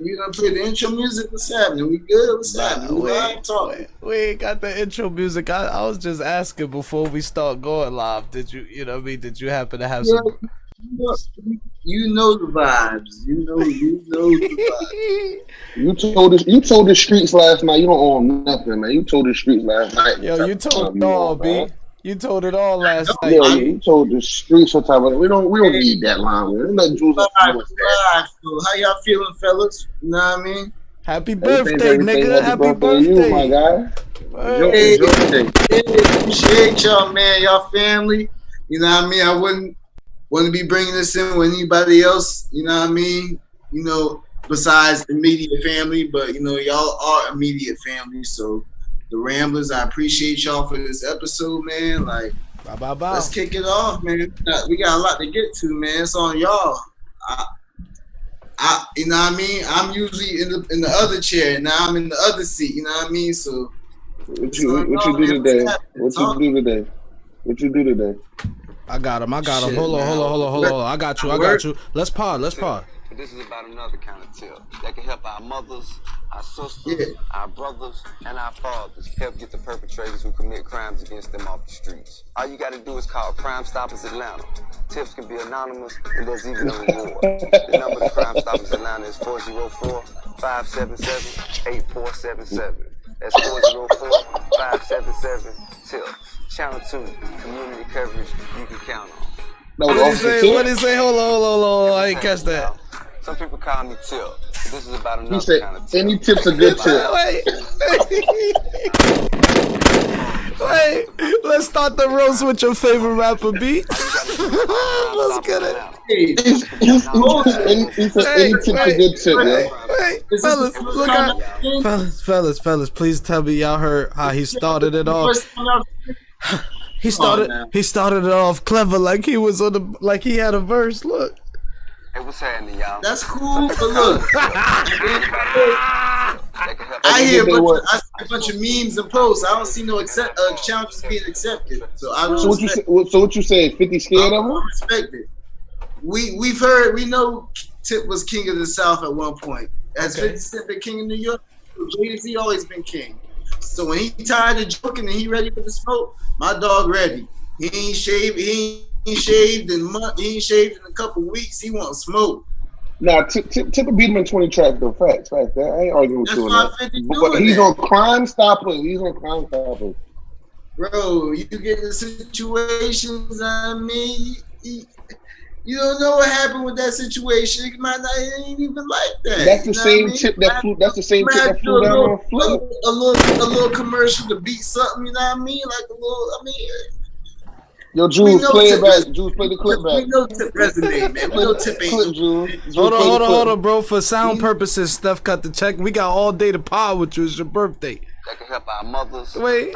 We gonna play the intro music. What's happening? We good? What's happening? We ain't got the intro music. I was just asking before we start going live. Did you, you know what I mean? Did you happen to have some? You know the vibes. You know the vibes. You told the streets last night. You don't own nothing, man. You told the streets last night. Yo, you told it all, B. You told it all last night. Yeah, you told the streets what time. We don't need that line. We're not Julz. How y'all feeling, fellas? You know what I mean? Happy birthday, nigga. Happy birthday. You, my guy. Hey, appreciate y'all, man. Y'all family. You know what I mean? I wouldn't want to be bringing this in with anybody else. You know what I mean? You know, besides immediate family, but you know, y'all are immediate family. So the Ramblers, I appreciate y'all for this episode, man. Like, let's kick it off, man. We got a lot to get to, man. It's on y'all. You know what I mean? I'm usually in the other chair. Now I'm in the other seat. You know what I mean? So what you do today? What you do today? I got him. Hold on. I got you. Let's pod. This is about another kind of tip that can help our mothers, our sisters, our brothers, and our fathers help get the perpetrators who commit crimes against them off the streets. All you got to do is call Crime Stoppers Atlanta. Tips can be anonymous, and there's even a reward. The number to Crime Stoppers Atlanta is 404-577-8477. That's 404-577-TIP. Channel 2, community coverage you can count on. What did he say? Hold on. I ain't catch that. Some people call me Tip. This is about another kind of tip. Any tips are good tip. Wait. Let's start the roast with your favorite rapper, B. Let's get it. He said any tips are good tip, man. Fellas, please tell me y'all heard how he started it off. He started it off clever, like he was like he had a verse. Look. Hey, what's happening, y'all? That's cool, but look. I hear a bunch of memes and posts. I don't see no challenges being accepted. So I don't So what you saying? 50 scared of him? I respect it. We've heard. We know Tip was king of the South at one point. Has 50 Cent been king of New York? Jay-Z always been king. So when he tired of joking and he ready for the smoke, my dog ready. He ain't shaved. He ain't shaved in a couple weeks. He want smoke. Nah, Tip beat him in 20 tracks though. Facts. I ain't arguing with you on that. But he's on Crime Stoppers. Bro, you get in situations. I mean, you don't know what happened with that situation. It might not ain't even like that. That's the same tip that flew. That's the same tip that flew down on Flip. A little commercial to beat something. You know what I mean? Like a little. I mean. Yo, Julz, play it back. Julz, play the clip back. We know Tip resonate, man. We know Tip ain't. Hold on, bro. For sound purposes, Stephcutdacheck. We got all day to pod with you. It's your birthday. That can help our mothers. Wait.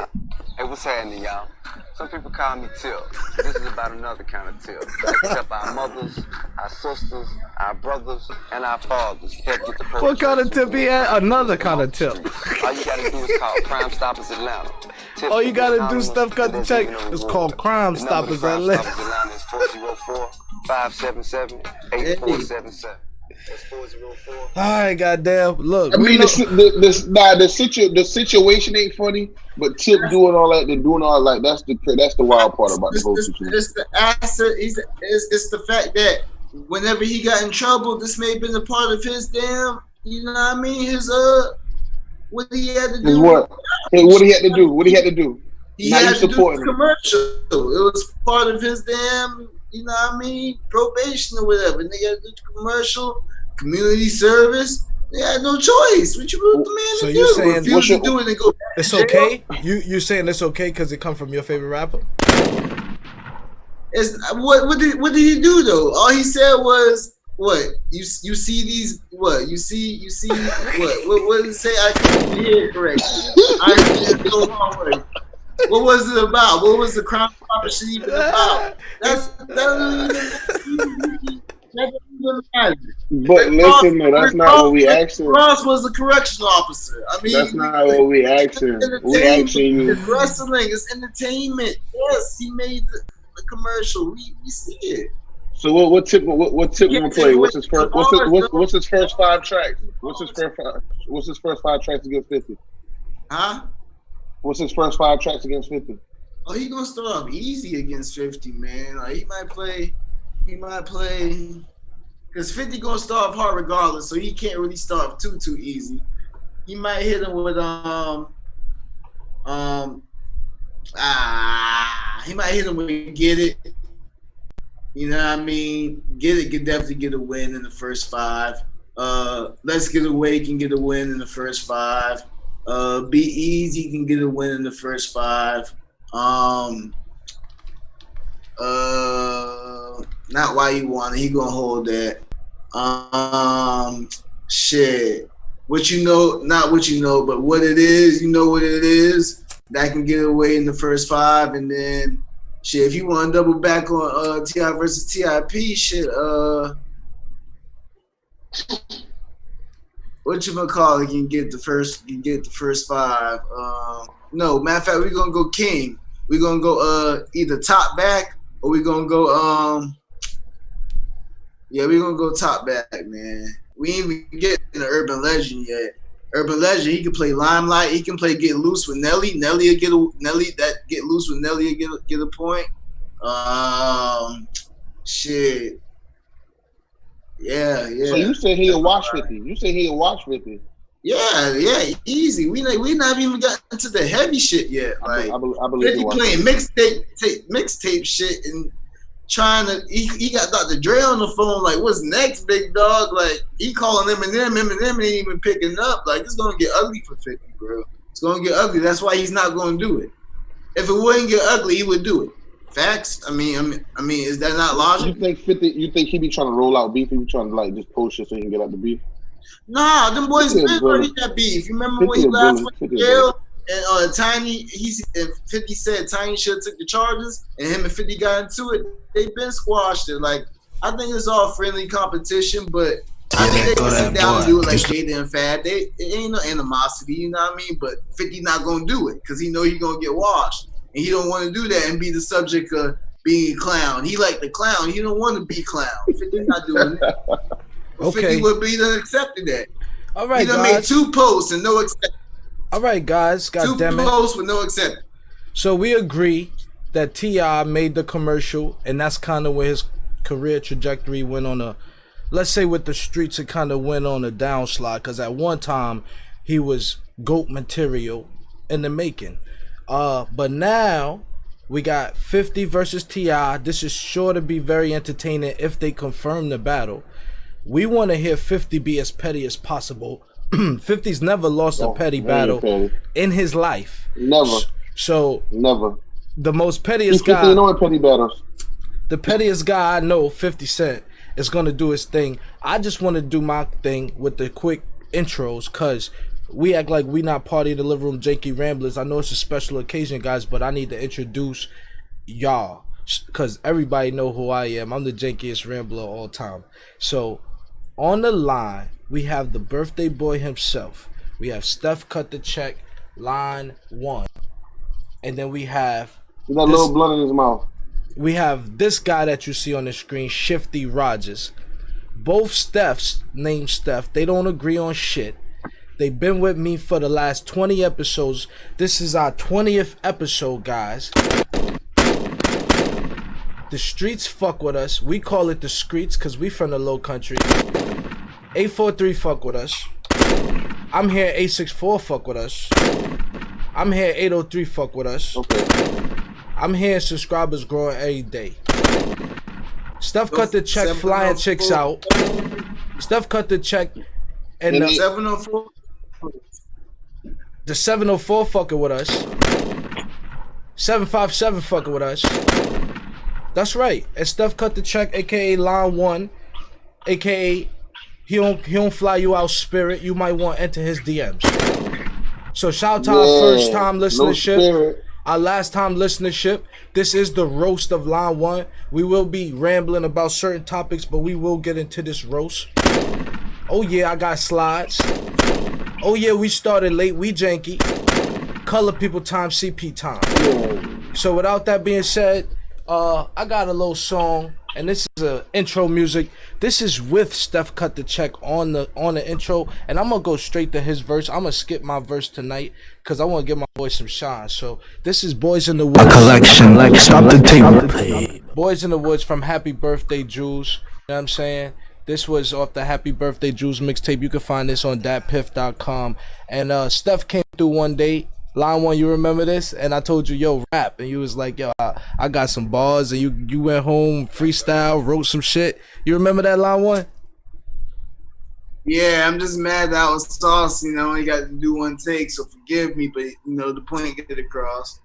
Hey, what's happening, y'all? Some people call me Tip. This is about another kind of tip that can help our mothers, our sisters, our brothers, and our fathers help get the perpetrators. What kind of tip he had? Another kind of tip. All you gotta do is call Crime Stoppers Atlanta. All you gotta do, Stephcutdacheck, it's called Crime Stoppers Atlanta. Crime Stoppers Atlanta is 404-577-8477. That's 404. All right, goddamn. Look, I mean, the situation ain't funny, but Tip doing all that, that's the wild part about the whole situation. It's the asset. It's the fact that whenever he got in trouble, this may have been a part of his damn. You know what I mean? His what he had to do. His what? What he had to do? He had to do the commercial. It was part of his damn. You know what I mean? Probation or whatever. And they got to do the commercial, community service. They had no choice. What you want the man to do? So you're saying refuse to do it and go. It's okay. You saying it's okay because it come from your favorite rapper? It's what did he do though? All he said was what you see these what you see what did it say? I couldn't hear it correctly. I heard it so wrong way. What was it about? What was the Crime Stoppers shit even about? That But listen, man, that's not what we asking. Ross was a correctional officer. I mean, that's not what we asking. We asking you. It's wrestling. It's entertainment. Yes, he made the commercial. We see it. So what tip gonna play? What's his first? What's his first 5 tracks? What's his first 5 tracks against 50? Huh? What's his first 5 tracks against 50? Oh, he gonna start off easy against 50, man. Like he might play, because 50 gonna start off hard regardless, so he can't really start off too easy. He might hit him with he might hit him with Get It. You know what I mean? Get It can definitely get a win in the first 5. Let's Get Away can get a win in the first 5. Be Easy can get a win in the first 5. Not Why You Want It. He gonna hold that. Shit. What you know, not what you know, but what it is. You know what it is. That can get away in the first 5, and then shit. If you want to double back on T.I. versus T.I.P. shit. Whatchamacallit can get the first. Can get the first 5. No, matter of fact, we're gonna go King. We're gonna go either top back or we're gonna go yeah, we're gonna go top back, man. We ain't even getting the Urban Legend yet. Urban Legend, he can play Limelight, he can play Get Loose with Nelly. Nelly will get Get Loose with Nelly will get a point. Shit. Yeah. So you said he'll watch 50. Yeah, easy. We not even got into the heavy shit yet. Like I believe 50 playing mixtape shit and trying to. He got Dr. Dre on the phone. Like, what's next, big dog? Like, he calling Eminem ain't even picking up. Like, it's gonna get ugly for 50, bro. It's gonna get ugly. That's why he's not gonna do it. If it wouldn't get ugly, he would do it. Facts. I mean, is that not logic? You think 50? You think he be trying to roll out beef? He be trying to like just push it so he can get out the beef? Nah, them boys been already that beef. You remember when he last went to jail and Tiny? 50 said Tiny should have took the charges, and him and 50 got into it. They been squashed it. Like, I think it's all friendly competition, but I think they can sit down and do it like Jada and Fad. It ain't no animosity, you know what I mean? But 50 not gonna do it because he know he gonna get washed. And he don't want to do that and be the subject of being a clown. He like the clown. He don't want to be clown. 50 not doing it. Okay. 50 would be done accepted that. All right, he done made 2 posts and no accept. All right, guys. God damn it. 2 posts with no accept. So we agree that T.I. made the commercial, and that's kind of where his career trajectory went on a, let's say with the streets, it kind of went on a downslide because at one time he was GOAT material in the making. But now we got 50 versus T.I. This is sure to be very entertaining if they confirm the battle. We want to hear 50 be as petty as possible. 50's never lost a petty battle in his life. Never. So never. The most pettiest guy. 50 know petty battles. The pettiest guy I know, 50 Cent, is gonna do his thing. I just want to do my thing with the quick intros, cause we act like we not Party in the Living Room, Janky Ramblers. I know it's a special occasion, guys, but I need to introduce y'all, cause everybody know who I am. I'm the jankiest Rambler of all time. So on the line, we have the birthday boy himself. We have Stephcutdacheck, line 1, and then we have that little blood in his mouth. We have this guy that you see on the screen, Shifty Rogers. Both Stephs named Steph. They don't agree on shit. They've been with me for the last 20 episodes. This is our 20th episode, guys. The streets fuck with us. We call it the streets because we from the low country. 843 fuck with us. I'm here 864 fuck with us. I'm here 803 fuck with us. Okay. I'm here subscribers growing every day. Stephcutdacheck flying chicks out. Stephcutdacheck and the 704. The 704 fucking with us. 757 fucking with us. That's right. And Stephcutdacheck, aka Line 1, aka he don't fly you out spirit. You might want to enter his DMs. So shout out to our first time listenership. Our last time listenership. This is the roast of Line 1. We will be rambling about certain topics, but we will get into this roast. Oh yeah, I got slides. Oh yeah, we started late. We janky. Color people time, CP time. So without that being said, I got a little song, and this is a intro music. This is with Stephcutdacheck on the intro, and I'm gonna go straight to his verse. I'm gonna skip my verse tonight because I want to give my boy some shine. So this is Boys in the Woods. Collection, like stop the tape. Boys in the Woods from Happy Birthday Julz. You know what I'm saying? This was off the Happy Birthday Julz mixtape. You can find this on datpiff.com. And Steph came through one day. Line one, you remember this? And I told you, yo, rap. And you was like, yo, I got some bars. And you went home, freestyle, wrote some shit. You remember that line one? Yeah, I'm just mad that I was saucy and I only got to do one take, so forgive me, but, the point get across.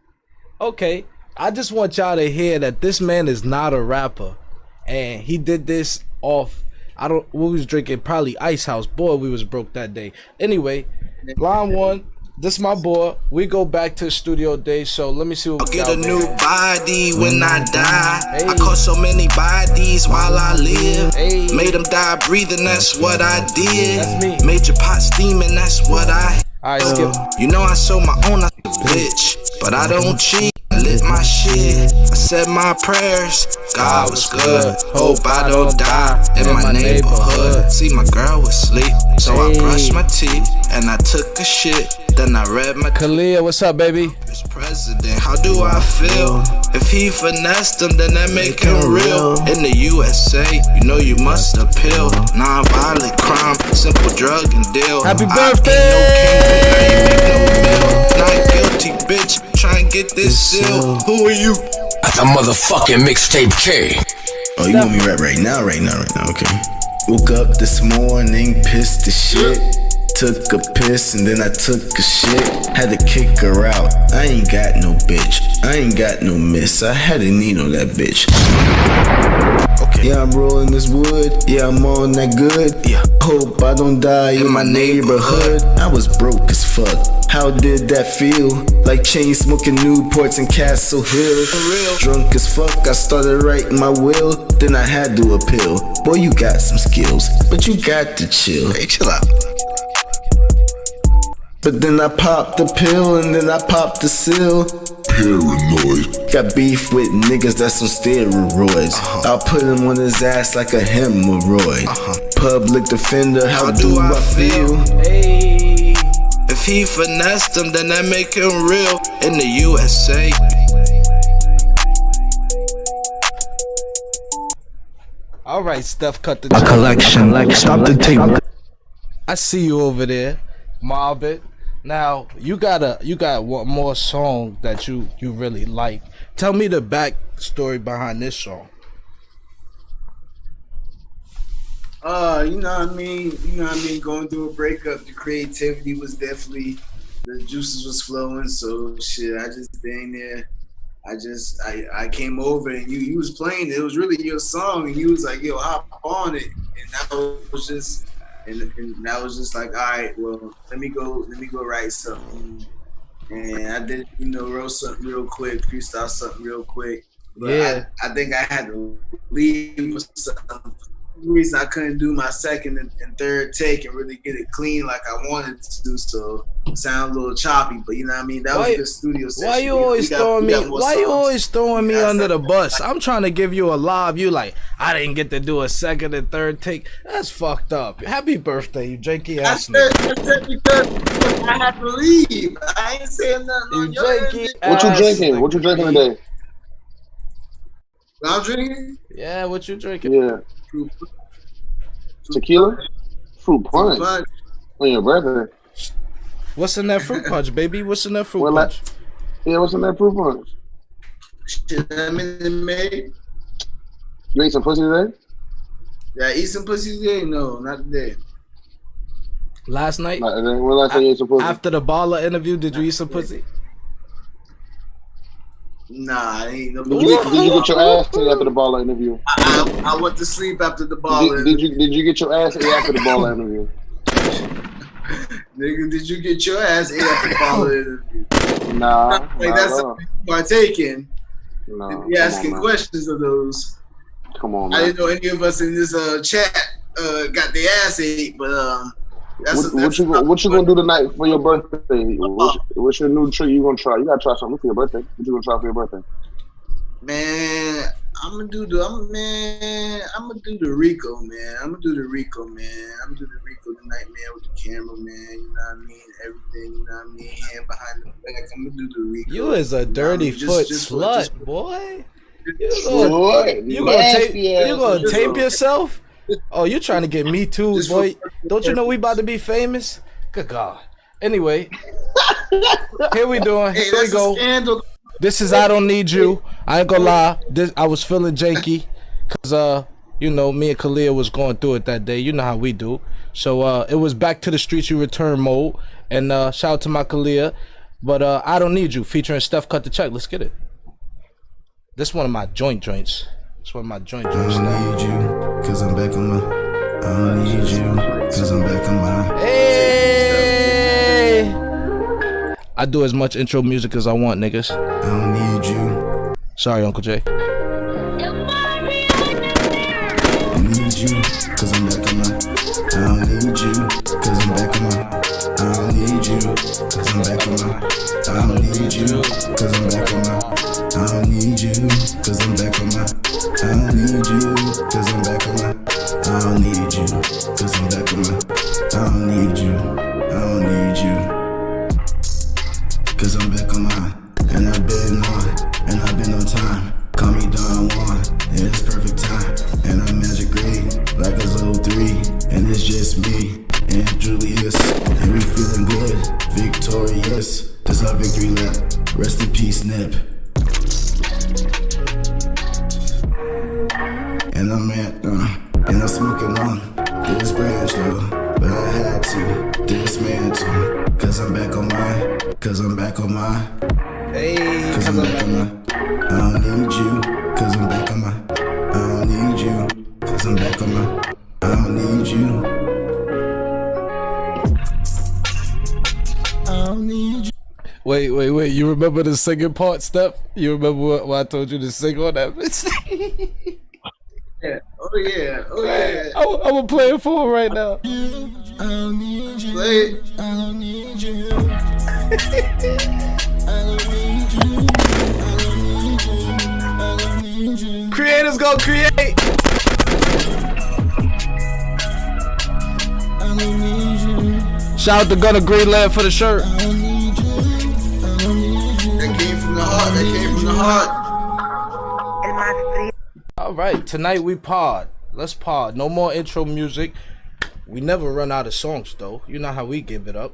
Okay. I just want y'all to hear that this man is not a rapper. And he did this off, what we was drinking? Probably Ice House. Boy, we was broke that day. Anyway, line one. This my boy. We go back to the studio days, so let me see what we I'll got. get a new body when I die. Hey. I caught so many bodies while I live. Hey. Made them die breathing, that's what I did. That's me. Made your pot steaming, that's what I. Alright, skip. You know I sold my own bitch, but I don't cheat. I lit my shit. I said my prayers. God was good. Hope I don't die in my neighborhood. See, my girl was asleep, so I brushed my teeth and I took a shit. Then I read my Kalia, what's up, baby? president. How do I feel? If he finessed him, then that make him real. In the USA, you know you must appeal. Non-violent crime, simple drug and deal. Happy I birthday! ain't no king, I ain't make no meal. Not guilty, bitch. Try and get this seal. Who are you? That's a motherfucking mixtape K. Oh, you want me rap right now, okay. Woke up this morning, pissed the shit. Took a piss and then I took a shit. Had to kick her out. I ain't got no bitch. I ain't got no miss. I had a need on that bitch. Okay. Yeah, I'm rolling this wood. Yeah, I'm on that good. Yeah. Hope I don't die in my neighborhood. I was broke as fuck. How did that feel? Like chain smoking Newports in Castle Hill. Drunk as fuck, I started writing my will. Then I had to appeal. Boy, you got some skills, but you got to chill. Hey, chill out. But then I popped the pill and then I popped the seal. Paranoid. Got beef with niggas that's on steroids. I'll put him on his ass like a hemorrhoid. Public defender, how do I feel? Hey. If he finessed him, then that make him real. In the USA. All right, Steph, cut the A collection, like stop the tape. I see you over there, mob it. Now you got one more song that you really like. Tell me the backstory behind this song. You know what I mean? Going through a breakup, the creativity was definitely, the juices was flowing. So shit, I just been there. I came over and you was playing it. It was really your song, and you was like, yo, hop on it. And that was just, and that was just like, all right, well, let me go write something. And I did, wrote something real quick, freestyle something real quick. But Yeah. I think I had to leave with something. The reason I couldn't do my second and third take and really get it clean like I wanted to, so it sound a little choppy, but you know what I mean? That was a good studio session. Why you always throwing me under the bus? I'm trying to give you a lob. You like, I didn't get to do a second and third take. That's fucked up. Happy birthday, you janky ass nigga. I said because I had to leave. I ain't saying nothing on your end. What you drinking? What you drinking today? I'm drinking? Yeah, what you drinking? Yeah. Tequila? Fruit punch. On your birthday. What's in that fruit punch, baby? What's in that fruit Well, punch? Yeah, what's in that fruit punch? Shit, I'm in the May. You ate some pussy today? Did I eat some pussy today? No, not today. Last night? When last time you ate some pussy? After the baller interview, did you eat some pussy? Nah, I ain't no. Did you get your ass ate after the baller interview? I went to sleep after the baller. Did you get your ass ate after the baller interview? Nigga, did you get your ass ate after the baller interview? Nah. Like that's something you partaking. No. You asking questions of those. Come on, I man. didn't know any of us in this chat got their ass ate, but what you gonna do tonight for your birthday? What's your new treat you gonna try? You gotta try something for your birthday. What you gonna try for your birthday? Man, I'm gonna do the Rico, man. I'm gonna do the Rico tonight, man, with the camera, man. You know what I mean? Everything, you know what I mean? Hand behind the back. I'm gonna do the Rico. You is a dirty foot slut, boy. You gonna tape yourself? Oh, you trying to get me too, boy? Don't you know we about to be famous? Good God. Anyway, here we doing. Hey, here we go. This is I Don't Need You. I ain't gonna lie. I was feeling janky, cause you know, me and Khalil was going through it that day. You know how we do. So it was Back to the Streets You Return mode. And shout out to my Khalil. But I Don't Need You featuring Stephcutdacheck. Let's get it. This one of my joints. It's one of my joints. I don't need you, cause I'm back on my. I don't need you, cause I'm back on my. Hey! I do as much intro music as I want, niggas. I don't need you. Sorry, Uncle Jay. I need you, cause I'm back on my. I don't need you, cause I'm back on my. I don't need you, cause I'm back on my. I don't need you, cause I'm back on my. I don't need you, cause I'm back on my. I don't need you, cause I'm back on my. I don't need you, cause I'm back on my. I don't need you, I don't need you, cause I'm back on my. And I've been on time. Call me Don Juan, and it's perfect time. And I'm magic green, like a 03. And it's just me and Julius. And we feeling good, victorious. This our victory lap. Rest in peace, Nip. And and I'm smoking on this branch though. But I had to dismantle. Cause I'm back on my. Hey, cause I'm back on my. I don't need you, cause I'm back on my. I don't need you, cause I'm back on my. I don't need you. I don't need you. Wait. You remember the singing part, Steph? You remember what I told you to sing on that? Yeah. Oh yeah. I'm gonna play it for him right now. I don't need you. Play it. I don't need you. I don't need you. I don't need you. Creators go create. I don't need you. Shout out to Gunna Greenland for the shirt. I don't need you. I don't need you. That came from the heart. All right, tonight we pod. Let's pod. No more intro music. We never run out of songs though. You know how we give it up.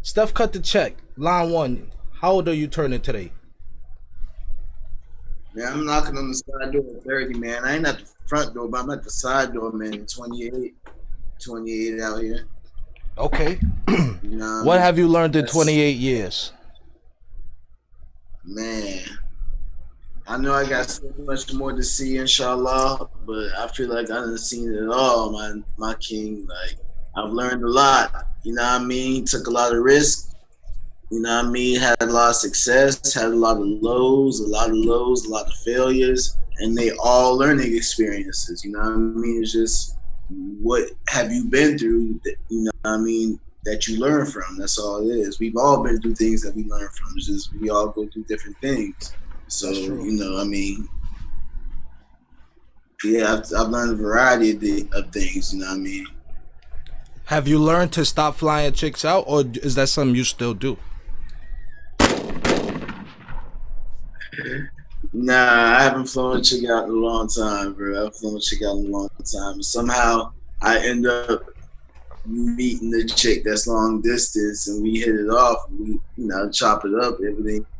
Stephcutdacheck, line 1. How old are you turning today? Man, I'm knocking on the side door at 30, man. I ain't at the front door, but I'm at the side door, man. 28 out here. Okay. You know What have you learned in 28 years? Man, I know I got so much more to see, inshallah, but I feel like I done seen it all, my king. Like, I've learned a lot, you know what I mean? Took a lot of risks, you know what I mean? Had a lot of success, had a lot of lows, a lot of failures, and they all learning experiences, you know what I mean? It's just, what have you been through, you know what I mean, that you learn from. That's all it is. We've all been through things that we learn from. It's just we all go through different things. So, you know, I mean, yeah, I've learned a variety of things, you know what I mean? Have you learned to stop flying chicks out, or is that something you still do? Nah, I haven't flown a chick out in a long time, bro. I've flown a chick out in a long time. Somehow I end up meeting the chick that's long distance, and we hit it off. We, you know, chop it up.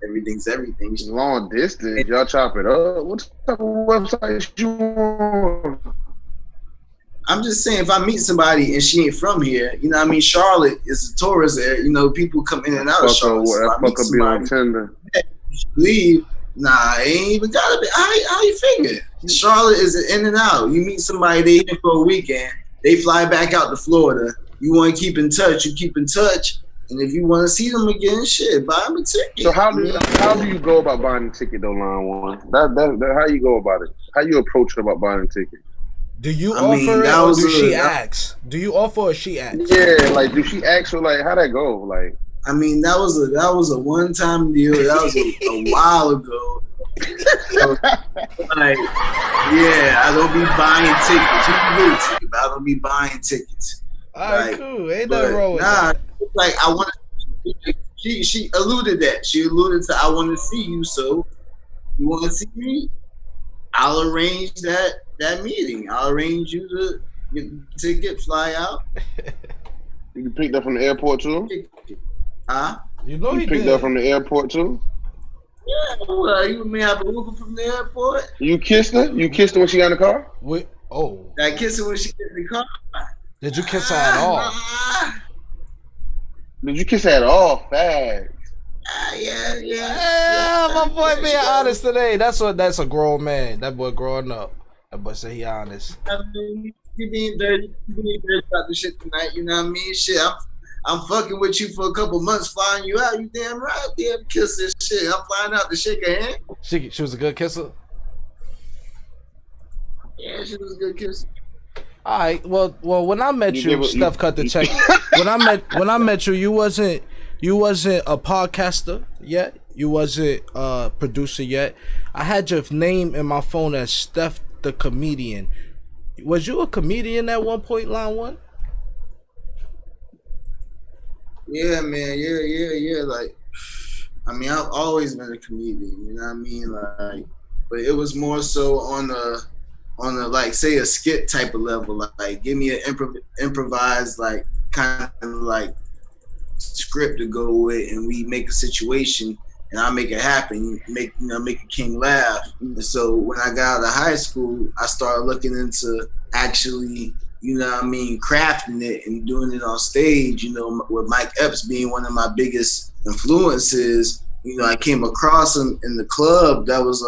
Everything's everything. Long distance, y'all chop it up. What type of website you on? I'm just saying, if I meet somebody and she ain't from here, you know what I mean? Charlotte is a tourist area. You know, people come in and out of Charlotte. So that fucker be on Tinder. Leave. Nah, it ain't even gotta be. How you figure? Charlotte is in and out. You meet somebody, they here for a weekend, they fly back out to Florida. You want to keep in touch, you keep in touch. And if you want to see them again, shit, buy them a ticket. So how do you go about buying a ticket though, line 1? That how you go about it? How you approach it about buying a ticket? Do you offer it or do she ask? Do you offer or she asks? Yeah, like do she ask or like how that go? Like, I mean, that was a one-time deal. That was a while ago. So, like, yeah, I don't be buying tickets. You can get a ticket, but I don't be buying tickets. All right, cool. Ain't nothing wrong with that. Like I want to. She alluded that. She alluded to I want to see you. So you want to see me? I'll arrange that meeting. I'll arrange you to get the ticket, fly out. You picked up from the airport too? Huh? You know you picked up from the airport too? Yeah, well, you may have a Uber from the airport. You kissed her? You kissed her when she got in the car? I kissed her when she got in the car. Did you kiss her at all? Did you kiss her at all? Facts. Yeah, my boy being honest today. That's a grown man. That boy growing up. That boy say he honest. I mean, you being dirty about the shit tonight, you know what I mean? Shit, I'm fucking with you for a couple months, flying you out. You damn right, damn kiss this shit. I'm flying out to shake her hand. She was a good kisser? Yeah, she was a good kisser. All right. Well, when I met you, Stephcutdacheck. when I met you, you wasn't a podcaster yet. You wasn't a producer yet. I had your name in my phone as Steph the Comedian. Was you a comedian at one point, Line One? Yeah, man. Yeah. Like, I mean, I've always been a comedian. You know what I mean? Like, but it was more so on a like, say, a skit type of level. Like give me an improvised, like, kind of like script to go with, and we make a situation, and I make it happen. Make a king laugh. And so when I got out of high school, I started looking into actually, you know what I mean, crafting it and doing it on stage. You know, with Mike Epps being one of my biggest influences. You know, I came across him in the club that was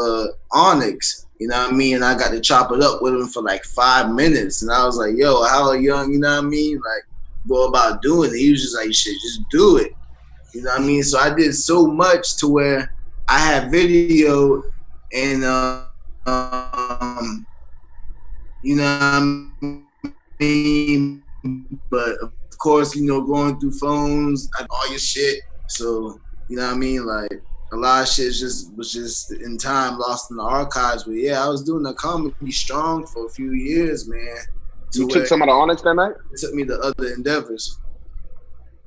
Onyx. You know what I mean? And I got to chop it up with him for like 5 minutes. And I was like, yo, how young, you know what I mean? Like, go about doing it. He was just like, shit, just do it. You know what I mean? So I did so much to where I had video and, you know what I mean? But of course, you know, going through phones, all your shit. So, you know what I mean? Like, a lot of shit was just in time lost in the archives. But yeah, I was doing the comedy strong for a few years, man. You took some of the Onyx that night? It took me to other endeavors.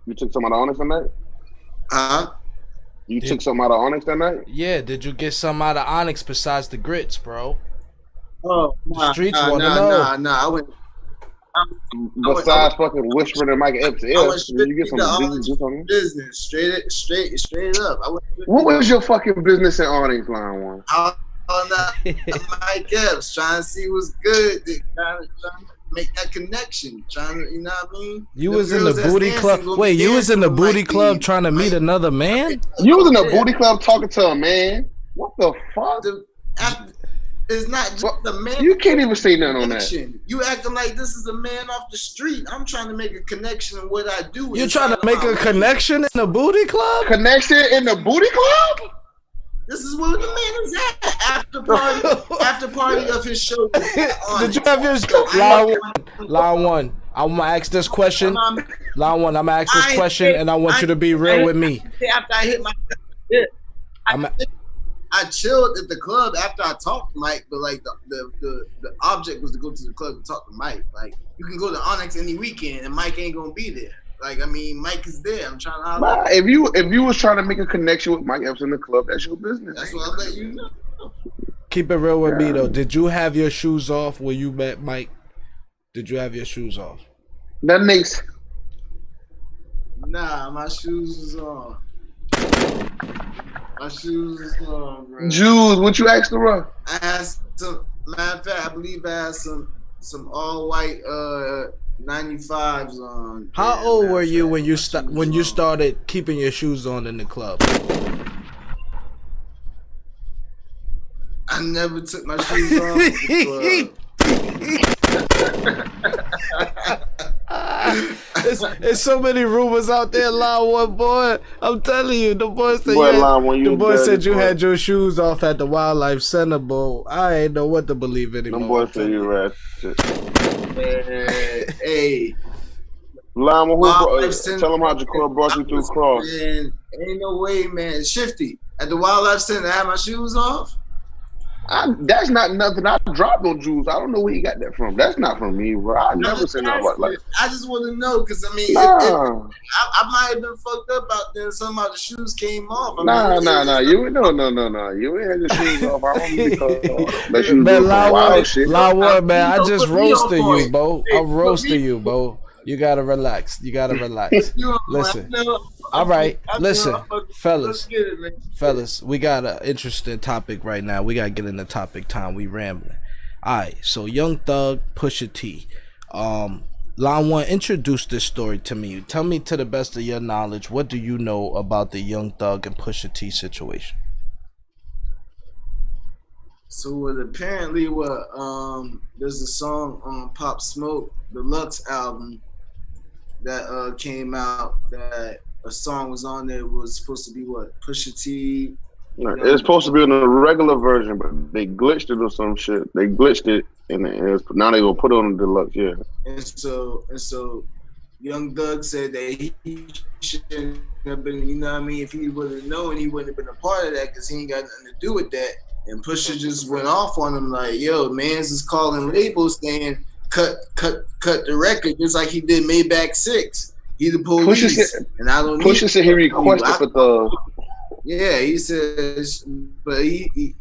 You took some of the Onyx that night? Huh? You took some out of Onyx that night? Yeah, did you get some out of Onyx besides the grits, bro? Oh, the streets want to know. Nah, I went. Besides fucking whispering in Mike Epps' ear, did you get some business? Straight up. What was your fucking business in Onyx, Line One? Mike Epps, trying to see what's good, trying to make that connection, trying to, you know what I mean? You was in the booty club. Wait, you was in the booty club trying to meet another man? You was in the booty club talking to a man? What the fuck? It's not just a man. You can't even say nothing on that. You acting like this is a man off the street. I'm trying to make a connection in what I do. You trying to make a connection in the booty club? Connection in the booty club? This is where the man is at. After party of his show. Did you have your Line One? I'm gonna ask this question. Line One, I'm gonna ask this question, and I want you to be real with me. After I hit my I chilled at the club after I talked to Mike, but like the object was to go to the club and talk to Mike. Like, you can go to Onyx any weekend and Mike ain't gonna be there. Like, I mean, Mike is there. I'm trying to holler. If you was trying to make a connection with Mike Epps in the club, that's your business. That's what I'll let you know. Keep it real with me though. Did you have your shoes off when you met Mike? Did you have your shoes off? That makes. Nah, my shoes is on. My shoes is on, bro. Julz, what you asked her? I asked some. Matter of fact, I believe I had some all white 95s on. How old were you when you started keeping your shoes on in the club? I never took my shoes off. There's so many rumors out there, Line One, boy. I'm telling you, the boy said you had your shoes off at the Wildlife Center, boy. I ain't know what to believe anymore. The boy said you ratchet. Hey. Line One, tell him how Jacob brought you through Cross. Man, ain't no way, man. Shifty. At the Wildlife Center, I had my shoes off. That's not nothing I dropped on Julz. I don't know where he got that from. That's not from me, bro. I never said that about like. I just want to know because I mean, Nah. I might have been fucked up out there. Some of the shoes came off. Nah. You no. You ain't had your shoes off. I don't because you man, do wild shit. man, I just roasted you, bro. I'm roasting you, bro. You gotta relax. Listen. All right, listen, fellas, we got an interesting topic right now. We gotta get into topic time. We rambling. All right, so Young Thug, Pusha T. Line one, introduce this story to me. Tell me to the best of your knowledge, what do you know about the Young Thug and Pusha T situation? So apparently there's a song on Pop Smoke Deluxe album that came out that a song was on there. It was supposed to be Pusha T. It's supposed to be in the regular version, but they glitched it or some shit. They glitched it, and now they gonna put it on the deluxe. Yeah. And so, Young Thug said that he shouldn't have been. You know what I mean? If he would have known, he wouldn't have been a part of that because he ain't got nothing to do with that. And Pusha just went off on him like, "Yo, man's is calling labels saying cut the record just like he did Maybach 6. He the police, and I don't." Pusha said he requested for Thug. Yeah, he says, but he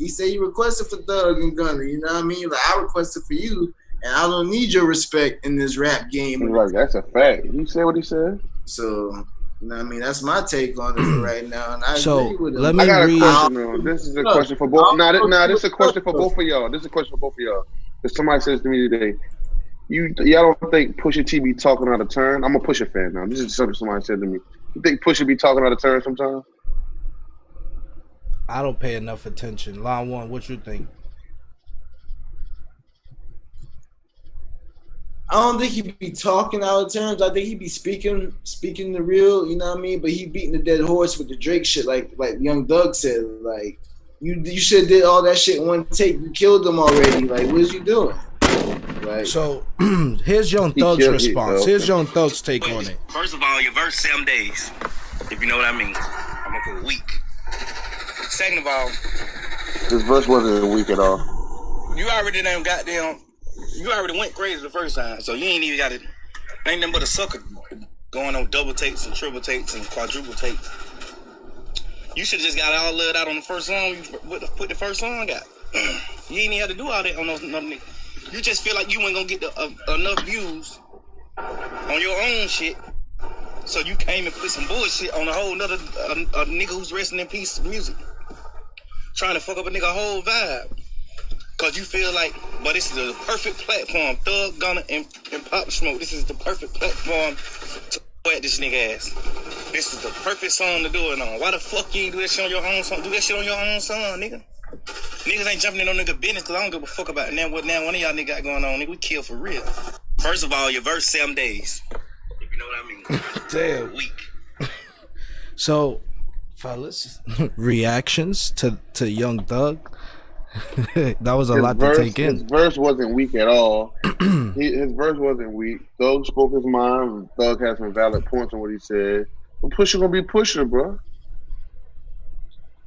said he requested for Thug and Gunna. You know what I mean? Like I requested for you, and I don't need your respect in this rap game. Like that's a fact. He said what he said. So. You know what I mean? That's my take on it right now. And I agree with him. Let me read. Question, this is a question for both. This is a question for both of y'all. This is a question for both of y'all. If somebody says to me today, y'all don't think Pusha T be talking out of turn? I'm a Pusha fan now. This is something somebody said to me. You think Pusha be talking out of turn sometimes? I don't pay enough attention. Line one, what you think? I don't think he be talking out of terms. I think he be speaking the real, you know what I mean? But he beating the dead horse with the Drake shit, like Young Thug said. Like you should have did all that shit in one take. You killed them already. Like what is you doing? Like so, here's Young Thug's response. Here's Young Thug's take on it. First of all, your verse 7 days, if you know what I mean. I'm gonna put a week. Second of all, his verse wasn't a week at all. You already done goddamn. You already went crazy the first time, so you ain't even got it. Ain't nothing but a sucker going on double takes and triple takes and quadruple takes. You should have just got all of that on the first song. You put the first song out. You ain't even have to do all that on those niggas. You just feel like you ain't gonna get enough views on your own shit, so you came and put some bullshit on a whole nother a nigga who's resting in peace of music, trying to fuck up a nigga whole vibe. Cause you feel like, but this is the perfect platform. Thug, Gunna, and Pop Smoke. This is the perfect platform to wet this nigga ass. This is the perfect song to do it on. Why the fuck you ain't do that shit on your own song? Do that shit on your own song, nigga. Niggas ain't jumping in no nigga business cause I don't give a fuck about it. Now what one of y'all niggas got going on, nigga, we kill for real. First of all, your verse 7 days. If you know what I mean. Damn. A week. So, fellas, reactions to Young Thug. That was a lot to take in. His verse wasn't weak at all. His verse wasn't weak. Thug spoke his mind. Thug had some valid points on what he said. But Pusha gonna be Pusha, bro.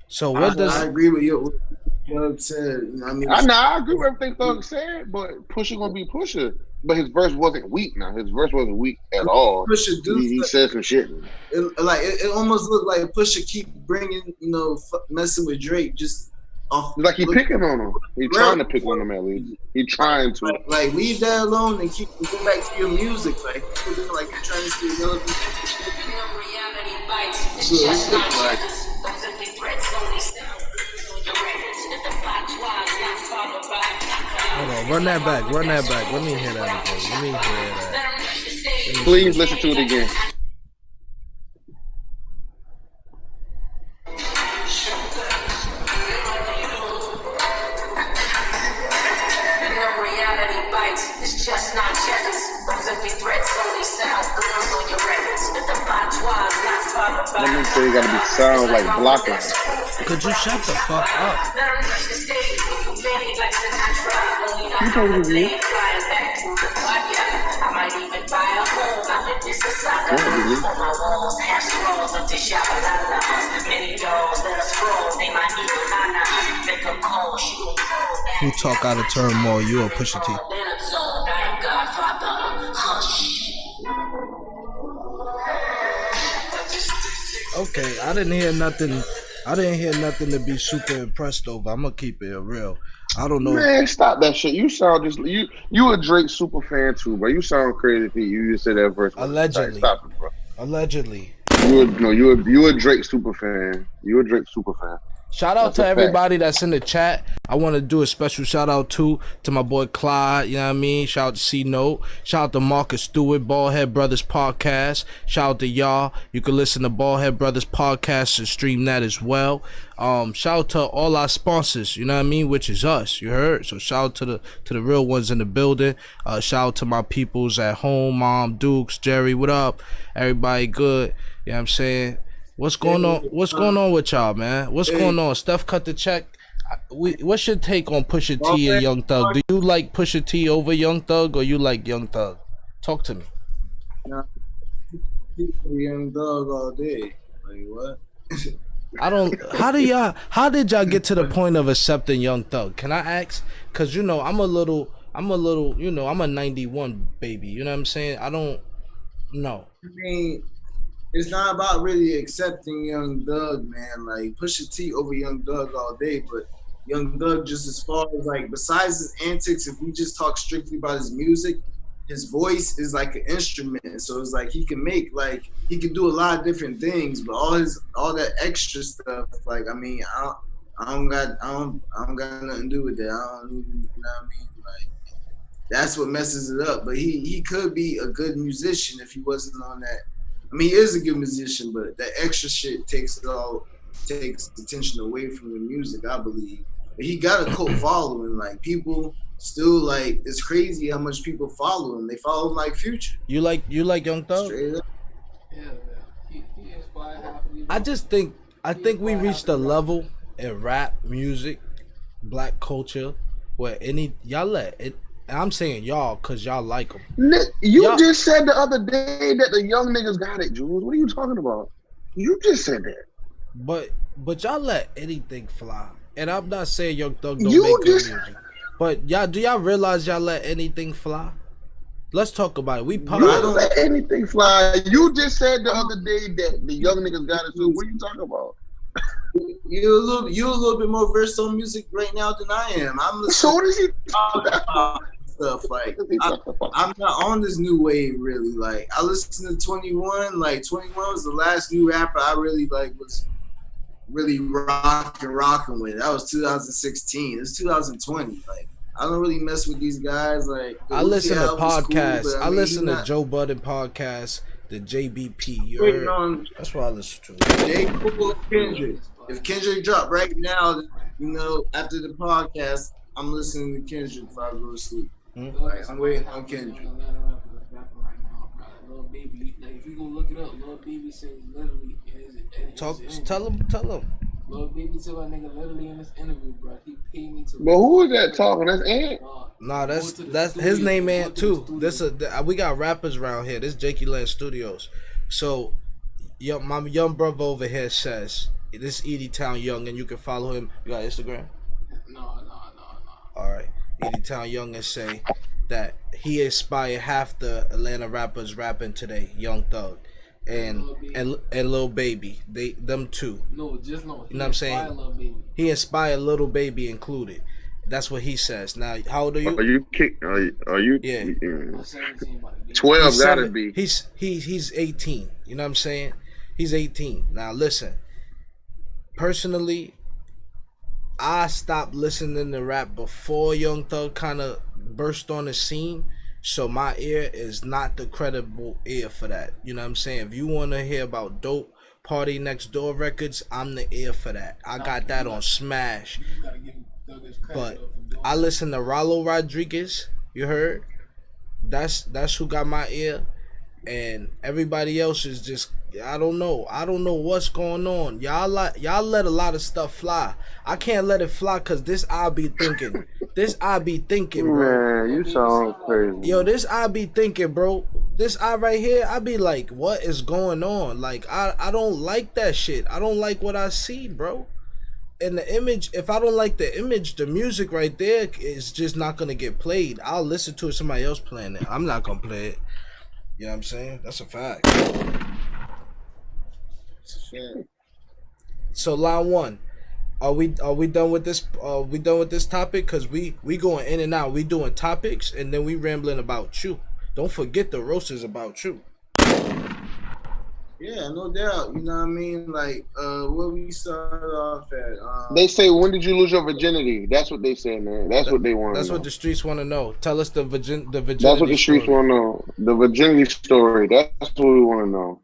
So what does I agree with you? Thug said. You know, I agree with everything Thug said, but Pusha gonna be Pusha. But his verse wasn't weak. Now his verse wasn't weak at all. Pusha he said some shit. It almost looked like Pusha keep bringing, messing with Drake just. Like he picking on him. He trying to pick on him at least. He trying to. Like leave that alone and go back to your music. Like you're trying to stay relevant. Hold on, run that back. Let me hear that again. Please listen to it again. It's just not checkers. Those empty threats only sound good on your records. If the patois not follow That nigga say he gotta be sound like blocking. Could you shut the fuck up? You talking to me? Who talk out of turn more, you or Pusha T? Okay, I didn't hear nothing. I didn't hear nothing to be super impressed over. I'm gonna keep it real. I don't know. Man, stop that shit. You sound just you a Drake super fan too, bro. You sound crazy. You just said that verse. Allegedly. Stop it, bro. Allegedly. You a Drake super fan. You a Drake super fan. Shout out to everybody that's in the chat. I want to do a special shout out to my boy Clyde, you know what I mean? Shout out to C-Note. Shout out to Marcus Stewart, Baldhead Brothers Podcast. Shout out to y'all. You can listen to Baldhead Brothers Podcast and stream that as well. Shout out to all our sponsors, you know what I mean? Which is us, you heard? So shout out to the real ones in the building. Shout out to my peoples at home, Mom, Dukes, Jerry, what up? Everybody good, you know what I'm saying? What's going on? What's going on with y'all, man? What's going on? Stephcutdacheck. What's your take on Pusha T and Young Thug? Do you like Pusha T over Young Thug, or you like Young Thug? Talk to me. Young Thug all day. Like what? I don't. How did y'all get to the point of accepting Young Thug? Can I ask? Cause you know I'm a little. You know I'm a '91 baby. You know what I'm saying? I don't know. I mean, it's not about really accepting Young Thug, man. Like Pusha T over Young Thug all day, but Young Thug just as far as like besides his antics, if we just talk strictly about his music, his voice is like an instrument. So it's like he can do a lot of different things, but all that extra stuff, like I mean, I don't got nothing to do with that. I don't even, you know what I mean? Like that's what messes it up. But he could be a good musician if he wasn't on that. I mean, he is a good musician, but that extra shit takes attention away from the music, I believe. But he got a cult following. Like people still like, it's crazy how much people follow him. They follow him like Future. You like Young Thug? Yeah. He inspired half of these. I think we reached a level in rap music, black culture, where y'all let it. I'm saying y'all because y'all like them. You just said the other day that the young niggas got it, Julz. What are you talking about? You just said that. But y'all let anything fly. And I'm not saying Young Thug don't make good music. But do y'all realize y'all let anything fly? Let's talk about it. You don't let anything fly. You just said the other day that the young niggas got it. So what are you talking about? You're a little bit more versed on music right now than I am. I'm listening. So what is he stuff like I'm not on this new wave really. Like I listened to 21. Like 21 was the last new rapper I really like was really rocking with. That was 2016. It's 2020. Like I don't really mess with these guys. Like I listen to podcasts. Cool, I listen to Joe Budden podcast, the JBP. That's what I listen to. J. Cole, Kendrick. If Kendrick drop right now, you know, after the podcast, I'm listening to Kendrick before I go to sleep. Like, I'm waiting on Kendrick. Lil Baby, like if you go look it up, Lil Baby says literally. Tell him. Lil Baby tell that nigga literally in this interview, bro. He paid me to. But who is that talking? That's Ant. Nah, that's his name Ant too. We got rappers around here. This Jakey Land Studios. So, my young brother over here says this Edie Town Young, and you can follow him. You got Instagram? No. All right, Edie Town Young, and say that he inspired half the Atlanta rappers rapping today, Young Thug and Lil Baby. Them two. No, just no. You know what I'm saying? He inspired Lil Baby included. That's what he says. Now, how old are you? Are you? Yeah. 12 gotta be. He's 18. You know what I'm saying? He's 18. Now listen. Personally, I stopped listening to rap before Young Thug kind of burst on the scene. So my ear is not the credible ear for that. You know what I'm saying? If you want to hear about dope Party Next Door records, I'm the ear for that. I got that on Smash. But I listen to Rallo Rodriguez. You heard? That's who got my ear. And everybody else is just I don't know. I don't know what's going on. Y'all let a lot of stuff fly. I can't let it fly because this I be thinking. This I be thinking, bro. Man, you sound crazy. Yo, this I be thinking, bro. This I right here, I be like, what is going on? Like, I don't like that shit. I don't like what I see, bro. And the image, if I don't like the image, the music right there is just not gonna get played. I'll listen to it, somebody else playing it. I'm not gonna play it. You know what I'm saying? That's a fact. So line one, are we done with this? We done with this topic? Cause we going in and out. We doing topics and then we rambling about you. Don't forget the roast is about you. Yeah, no doubt. You know what I mean? Like, where we started off at. They say, when did you lose your virginity? That's what they say, man. That's what they want. That's what the streets want to know. Tell us the virginity. That's what the streets want to know. The virginity story. That's what we want to know.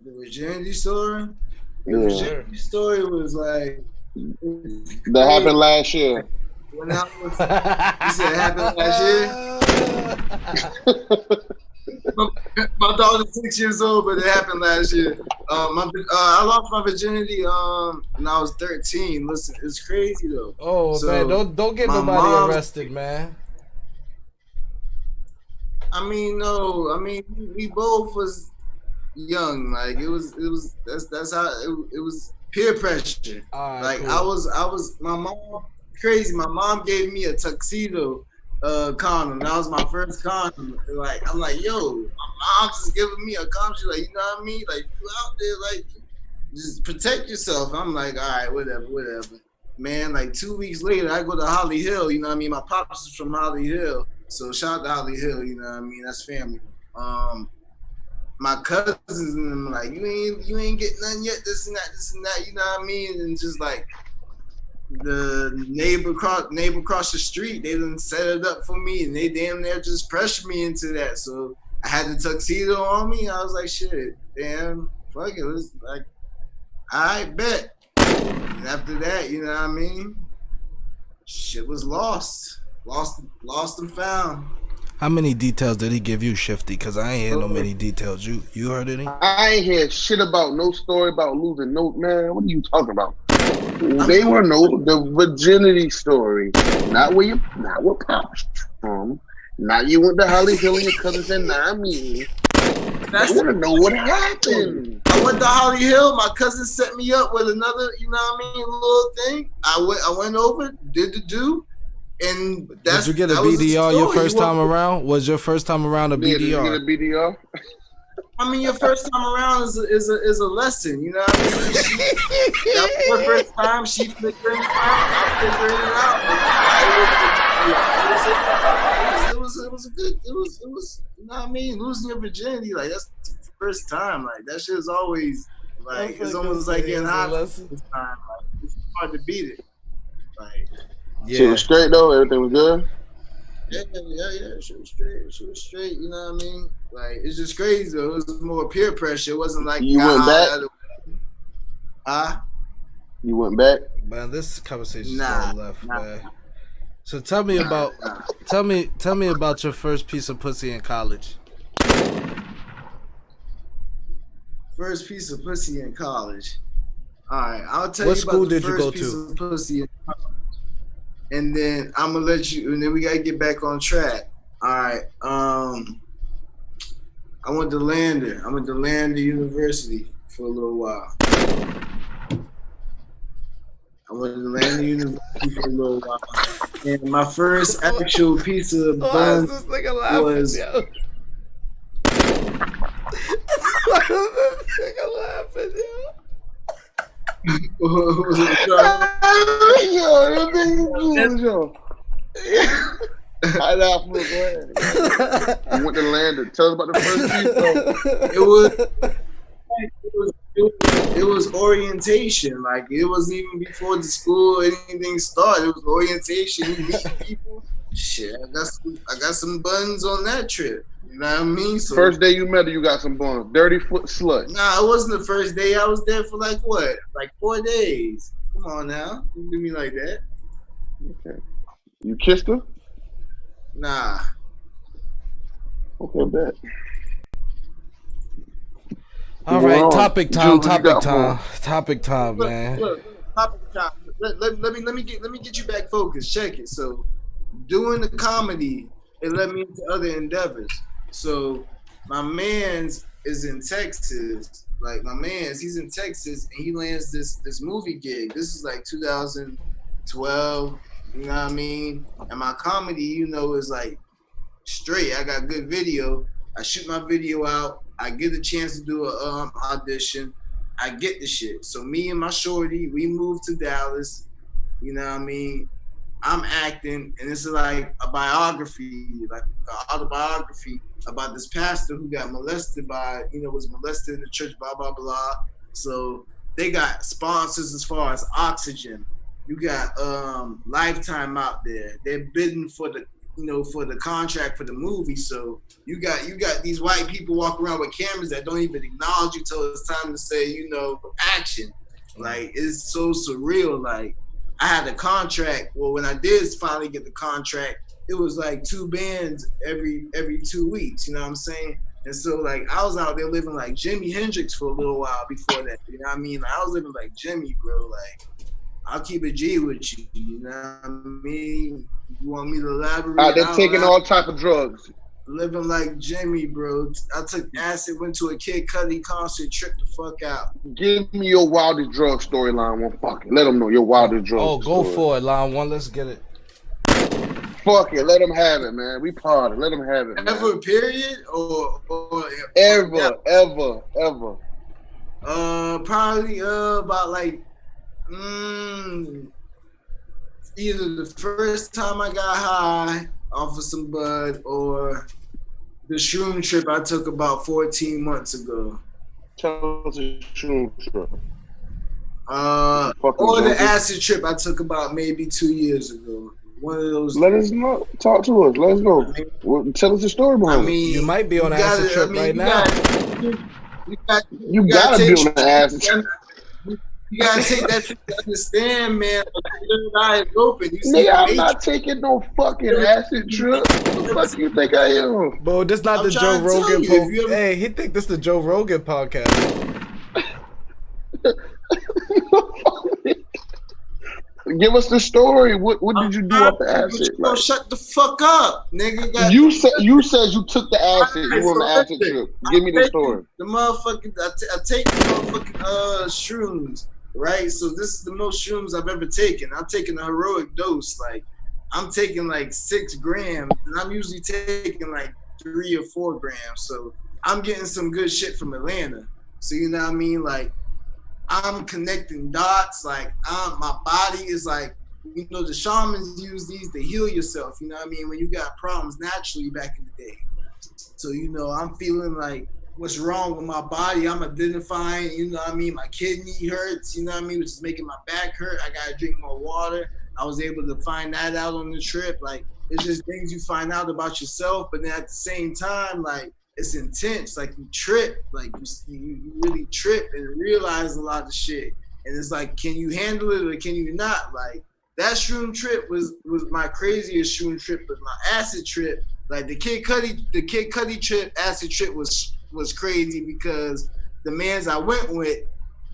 The virginity story? Yeah. The virginity story was like... That happened last year. When I was... You said it happened last year? My daughter's 6 years old, but it happened last year. I lost my virginity when I was 13. Listen, it's crazy though. Oh man, don't get nobody arrested, man. I mean, no. I mean, we both was young. Like that's how it was peer pressure. Right, like cool. I was my mom crazy. My mom gave me a tuxedo condom. That was my first condom. Like I'm like, yo, my mom's just giving me a condom. She's like, you know what I mean? Like you out there, like just protect yourself. I'm like, all right, whatever. Man, like 2 weeks later, I go to Holly Hill. You know what I mean? My pops is from Holly Hill, so shout out to Holly Hill. You know what I mean? That's family. My cousins and them like, you ain't getting none yet. This and that. You know what I mean? And just like. The neighbor across the street, they done set it up for me, and they damn near just pressured me into that. So I had the tuxedo on me. I was like, shit, damn, fuck it. It's like, I bet. And after that, you know what I mean? Shit was lost and found. How many details did he give you, Shifty? Cause I ain't hear no many details. You heard any? I ain't hear shit about no story about losing no man. What are you talking about? They want to know the virginity story, not where Pops from, not you went to Holly Hill and your cousins and not me. They want to know what happened. I went to Holly Hill. My cousin set me up with another, you know what I mean, little thing. I went over, did the do, and that's. Did you get a BDR your first time around? Was your first time around a BDR? Did you get a BDR? I mean, your first time around is a lesson, you know what I mean? That was her first time. She figuring it out. I'm figuring it out. It was a good. It was. You know what I mean? Losing your virginity, like that's the first time. Like that shit is always like it's almost like getting hot this time. Like it's hard to beat it. Like yeah. Shit was straight though. Everything was good. Yeah. She was straight. You know what I mean? Like it's just crazy though. It was more peer pressure. It wasn't like you went back. You went back. Man, this conversation's going left, man. So tell me about your first piece of pussy in college. First piece of pussy in college. All right, I'll tell what you school about the did you first go piece to? of pussy in college. And then I'm gonna let you. And then we gotta get back on track. All right. I went to Lander. I went to Lander University for a little while. And my first actual piece of bun was. Why is this nigga laughing, yo? I laugh. Go ahead. You went to Lander. Tell us about the first piece. It was orientation. Like it wasn't even before the school or anything started. It was orientation. You meet people. Shit, I got some buns on that trip. You know what I mean? So, first day you met her, you got some buns. Dirty foot slut. Nah, it wasn't the first day. I was there for like 4 days. Come on now, don't do me like that. Okay. You kissed her? Nah. Okay, bet. All right, topic time, man. Look, topic time. Let me get you back focused. Check it. So, doing the comedy, it led me into other endeavors. So, my man's is in Texas. Like he's in Texas, and he lands this movie gig. This is like 2012. You know what I mean? And my comedy, you know, is like straight. I got good video. I shoot my video out. I get a chance to do a audition. I get the shit. So me and my shorty, we moved to Dallas. You know what I mean? I'm acting, and it's like a biography, like an autobiography about this pastor who got molested was molested in the church, blah, blah, blah. So they got sponsors as far as oxygen. You got Lifetime out there. They're bidding for the contract for the movie. So you got these white people walking around with cameras that don't even acknowledge you till it's time to say, action. Like, it's so surreal. Like, I had a contract. Well, when I did finally get the contract, it was like 2 bands every 2 weeks. You know what I'm saying? And so, like, I was out there living like Jimi Hendrix for a little while before that. You know what I mean? Like, I was living like Jimmy, bro. Like, I'll keep it G with you. You know what I mean? You want me to elaborate? They're taking all type of drugs. Living like Jimmy, bro. I took acid, went to a Kid Cudi concert, tripped the fuck out. Give me your wildest drug storyline. One fucking. Let them know your wildest drug. Oh, go for it, line one. Let's get it. Fuck it. Let them have it, man. We party. Let them have it. Ever, man. Period? Or ever. Probably about like either the first time I got high off of some bud, or the shroom trip I took about 14 months ago. Tell us the shroom trip. Or the acid trip I took about maybe 2 years ago. One of those. Let us know. Talk to us. Let us know. Tell us the story behind it. You might be on an acid trip right now. You gotta be on an acid trip. You gotta take that shit to understand, man. The eye is open. You see, nigga, I'm not taking no fucking acid trip. What the fuck you think I am? Bro, this not the Joe Rogan podcast. Hey, he think this the Joe Rogan podcast. Give us the story. What did you do off the acid? Like, shut the fuck up, nigga. You said you took the acid. You on the acid trip. Give me the story. The motherfucking I take the motherfucking shrooms. Right, so this is the most shrooms I've ever taken. I'm taking a heroic dose. Like, I'm taking like 6 grams, and I'm usually taking like 3 or 4 grams. So I'm getting some good shit from Atlanta. So you know what I mean? Like, I'm connecting dots. Like, my body is like, the shamans use these to heal yourself. You know what I mean? When you got problems naturally back in the day. So I'm feeling like, what's wrong with my body? I'm identifying, my kidney hurts, which is making my back hurt. I gotta drink more water. I was able to find that out on the trip. Like, it's just things you find out about yourself, but then at the same time, like, it's intense. Like, you trip, like you really trip and realize a lot of shit. And it's like, can you handle it or can you not? Like, that shroom trip was my craziest shroom trip, but my acid trip, like the Kid Cudi trip, acid trip was crazy because the mans I went with,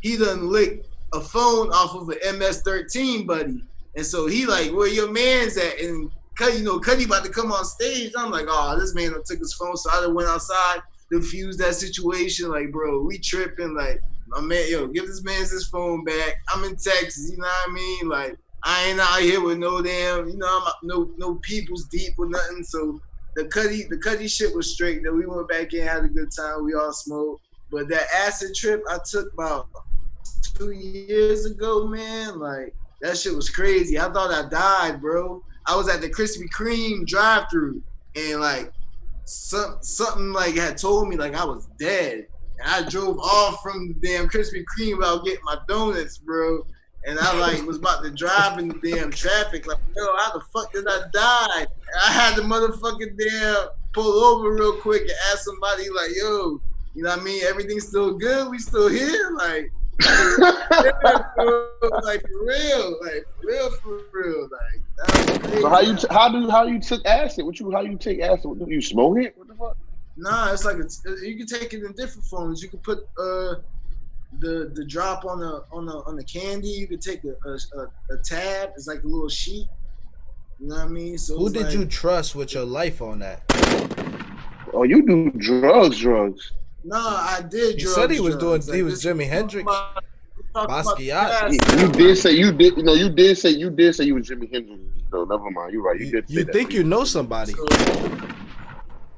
he done licked a phone off of an MS-13 buddy. And so he like, where your man's at? And Cudi about to come on stage. I'm like, oh, this man done took his phone. So I done went outside, diffused that situation. Like, bro, we tripping. Like, my man, give this man his phone back. I'm in Texas, you know what I mean? Like, I ain't out here with no damn, I'm no people's deep or nothing. So the Cudi shit was straight. Though we went back in, had a good time. We all smoked. But that acid trip I took about 2 years ago, man, like, that shit was crazy. I thought I died, bro. I was at the Krispy Kreme drive-thru, and like something like had told me like I was dead. And I drove off from the damn Krispy Kreme without getting my donuts, bro. And I like was about to drive in the damn traffic, like, yo, how the fuck did I die? And I had to motherfucking damn pull over real quick and ask somebody like, yo, you know what I mean? Everything's still good? We still here? Like, yeah, bro, like for real, like that was crazy. So how you took acid? How you take acid? You smoke it? What the fuck? Nah, it's like you can take it in different forms. You can put the drop on the candy. You could take a tab. It's like a little sheet. You know what I mean? So who did you trust with your life on that? Oh, you do drugs. No, I did. He drugs, said he was drugs. doing. He was Jimi Hendrix. Basquiat. You did say you did. You know, you did say you was Jimi Hendrix. No, never mind. You're right. You did. You think you know somebody?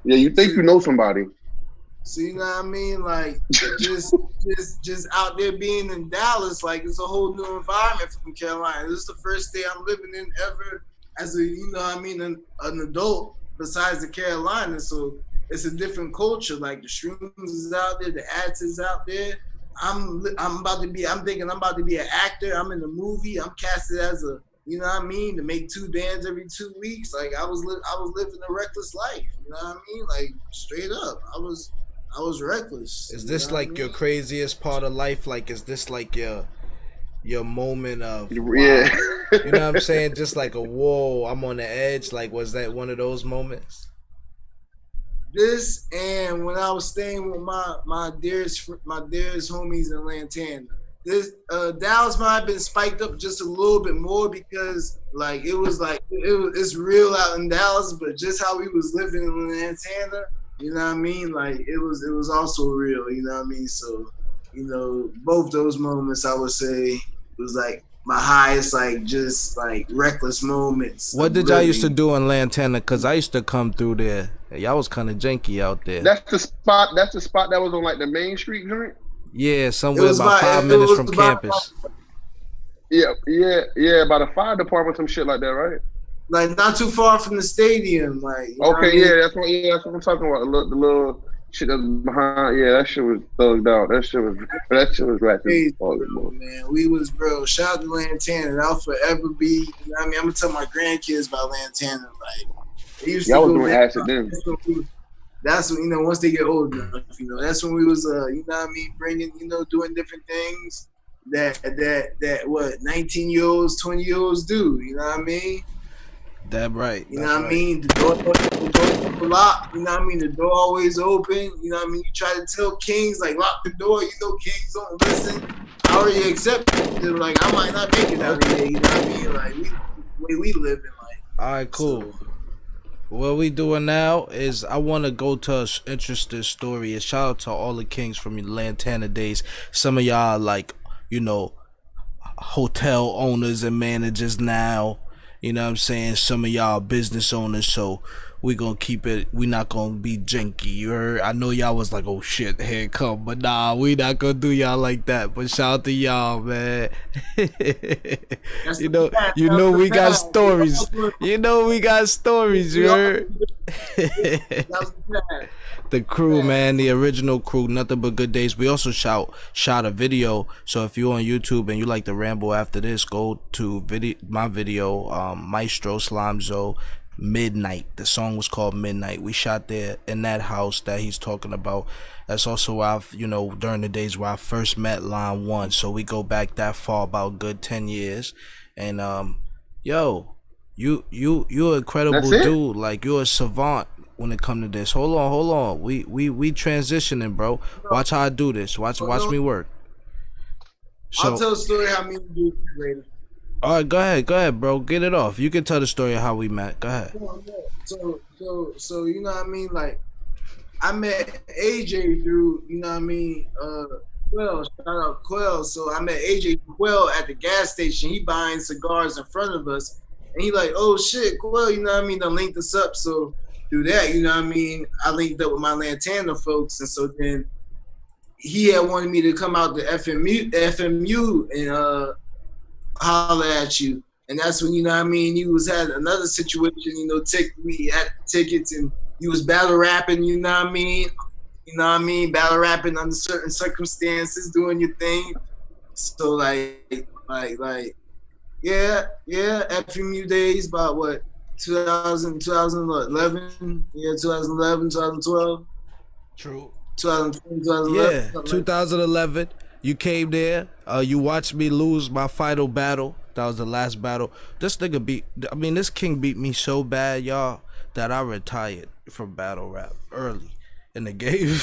Yeah, you think you know somebody. So you know what I mean? Like just out there being in Dallas, like it's a whole new environment from Carolina. This is the first day I'm living in ever as a, you know what I mean, an adult besides the Carolina. So it's a different culture. Like the shrooms is out there, the ads is out there. I'm thinking I'm about to be an actor. I'm in a movie. I'm casted as a, you know what I mean, to make 2 bands every 2 weeks. Like I was living a reckless life. You know what I mean? Like straight up, I was reckless. Is this like your craziest part of life? Like, is this like your moment of wow? Yeah? You know what I'm saying? Just like a whoa, I'm on the edge. Like, was that one of those moments? This and when I was staying with my dearest homies in Lantana. This Dallas might have been spiked up just a little bit more because like it's real out in Dallas, but just how we was living in Lantana, you know what I mean? Like it was also real, you know what I mean? So, you know, both those moments I would say was like my highest, like just like reckless moments. What did y'all used to do in Lantana? Cause I used to come through there. Y'all was kind of janky out there. That's the spot that was on like the main street joint. Yeah, somewhere about 5 minutes from campus. Yeah, about a fire department, some shit like that, right? Like not too far from the stadium, like. Okay, yeah, that's what I'm talking about. The little shit that's behind. Yeah, that shit was thugged out. That shit was ratchet. Man, we was bro. Shout out to Lantana. I'll forever be. You know what I mean, I'm gonna tell my grandkids about Lantana. Like, they used to y'all was go doing acid then. That's when, you know, once they get old enough, you know, that's when we was, you know what I mean, bringing, you know, doing different things that what 19-year-olds, 20-year-olds do, you know what I mean? That right. You know what I mean? The door locked, you know what I mean? The door always open, you know what I mean? You try to tell kings, like, lock the door, you know, kings don't listen. I already accepted it, like, I might not make it every day, you know what I mean? Like, the way we living, like. All right, cool. So, what we doing now is I want to go to an interesting story. And shout out to all the kings from your Lantana days. Some of y'all like, you know, hotel owners and managers now. You know what I'm saying? Some of y'all business owners. So we gonna keep it. We not gonna be janky. You heard? I know y'all was like, oh shit, here it come. But nah, we not gonna do y'all like that. But shout out to y'all, man. you know we got stories. You know we got stories. You heard? The crew, man, the original crew, nothing but good days. We also shot a video. So if you're on YouTube and you like to ramble after this, go to my video, Maestro Slimezo. Midnight. The song was called Midnight. We shot there in that house that he's talking about. That's also you know, during the days where I first met Line 1. So we go back that far, about good 10 years. And yo, you're an incredible dude. Like, you're a savant when it come to this. Hold on. We transitioning, bro. Watch how I do this. Watch me work. So, I'll tell a story how me and you later. All right, go ahead, bro. Get it off. You can tell the story of how we met. Go ahead. So you know what I mean? Like, I met AJ through, you know what I mean? Quell, shout out Quell. So I met AJ Quell at the gas station. He buying cigars in front of us, and he like, oh shit, Quell, you know what I mean? Done linked us up. So through that, you know what I mean? I linked up with my Lantana folks, and so then he had wanted me to come out to FMU and holler at you, and that's when, you know what I mean, you was had another situation, you know, we had tickets and you was battle rapping, you know what I mean, battle rapping under certain circumstances, doing your thing. So like yeah, FMU days, about what, 2011, yeah, 2011, 2012. True. 2011. Yeah, 2011. You came there. You watched me lose my final battle. That was the last battle. This king beat me so bad, y'all, that I retired from battle rap early. in the game.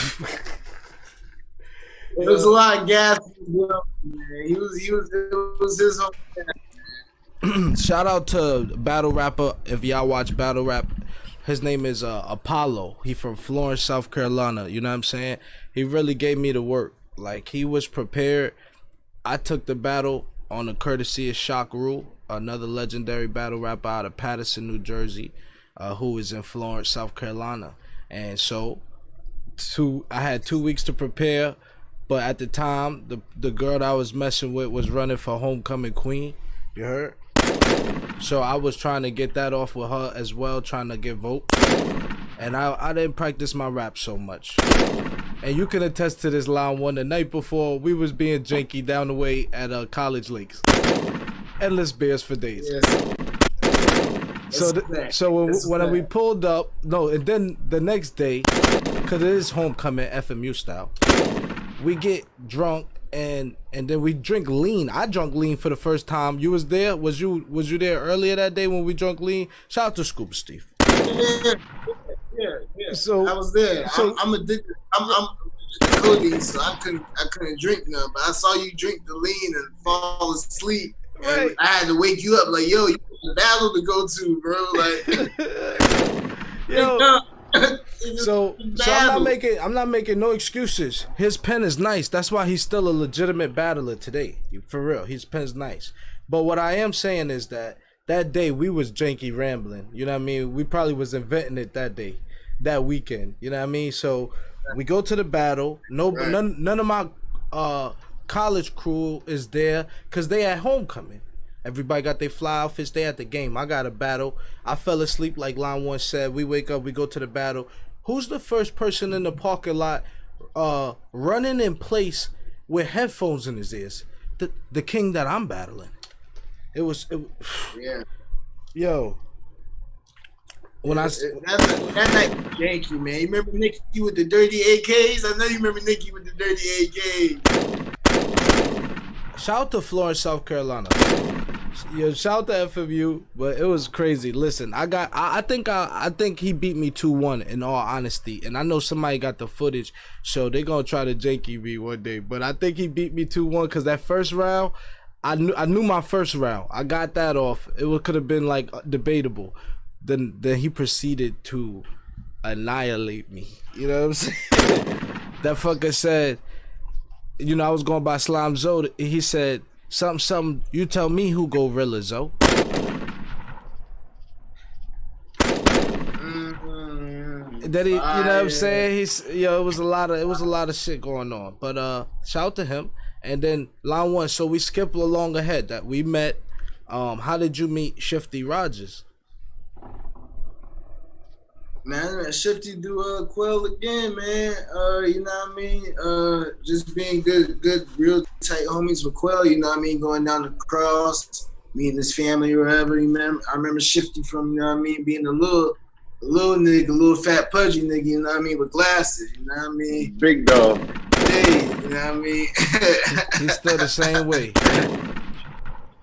There was a lot of gas. Man. It was his own. Shout out to battle rapper. If y'all watch battle rap, his name is Apollo. He from Florence, South Carolina. You know what I'm saying? He really gave me the work. Like, he was prepared. I took the battle on the courtesy of Shock Rule, another legendary battle rapper out of Paterson, New Jersey, who is in Florence, South Carolina. And so I had 2 weeks to prepare. But at the time, the girl that I was messing with was running for homecoming queen. You heard? So I was trying to get that off with her as well, trying to get votes. And I didn't practice my rap so much. And you can attest to this line one. The night before, we was being janky down the way at College Lakes. Endless beers for days. Yes. So when we pulled up, and then the next day, because it is homecoming FMU style, we get drunk and then we drink lean. I drunk lean for the first time. You was there? Was you there earlier that day when we drunk lean? Shout out to Scuba Steve. Yeah. So I was there. So I'm addicted. I'm to codeine, so I couldn't drink none. But I saw you drink the lean and fall asleep. Right. And I had to wake you up like, yo, you have a battle to go to, bro. Like, yo. So I'm not making no excuses. His pen is nice. That's why he's still a legitimate battler today. For real, his pen's nice. But what I am saying is that day we was janky rambling. You know what I mean? We probably was inventing it that day, that weekend. You know what I mean? So we go to the battle. None of my college crew is there because they at homecoming. Everybody got their fly outfits. They at the game. I got a battle. I fell asleep like Line 1 said. We wake up. We go to the battle. Who's the first person in the parking lot running in place with headphones in his ears? The king that I'm battling. Yeah. Yo. When that night, Janky, man. You remember Nicky with the dirty AKs? I know you remember Nicky with the dirty AKs. Shout out to Florence, South Carolina. Yo, shout out to FMU, but it was crazy. Listen, I think he beat me 2-1 in all honesty, and I know somebody got the footage, so they're gonna try to janky me one day. But I think he beat me 2-1 because that first round, I knew my first round. I got that off. It could have been like debatable. Then he proceeded to annihilate me. You know what I'm saying? That fucker said, you know, I was going by Slime Zoe. He said, something, you tell me who gorilla, Zoe. That he, you know what I'm saying? It was a lot of shit going on. But shout out to him. And then line 1, so we skip along ahead that we met. How did you meet Shifty Rogers? Man, Shifty do Quell again, man. You know what I mean? Just being good, real tight homies with Quell, you know what I mean? Going down the cross, meeting his family or whatever. I remember Shifty from, you know what I mean, being a little nigga, a little fat pudgy nigga, you know what I mean, with glasses, you know what I mean? Big dog. Hey, you know what I mean? He's still the same way.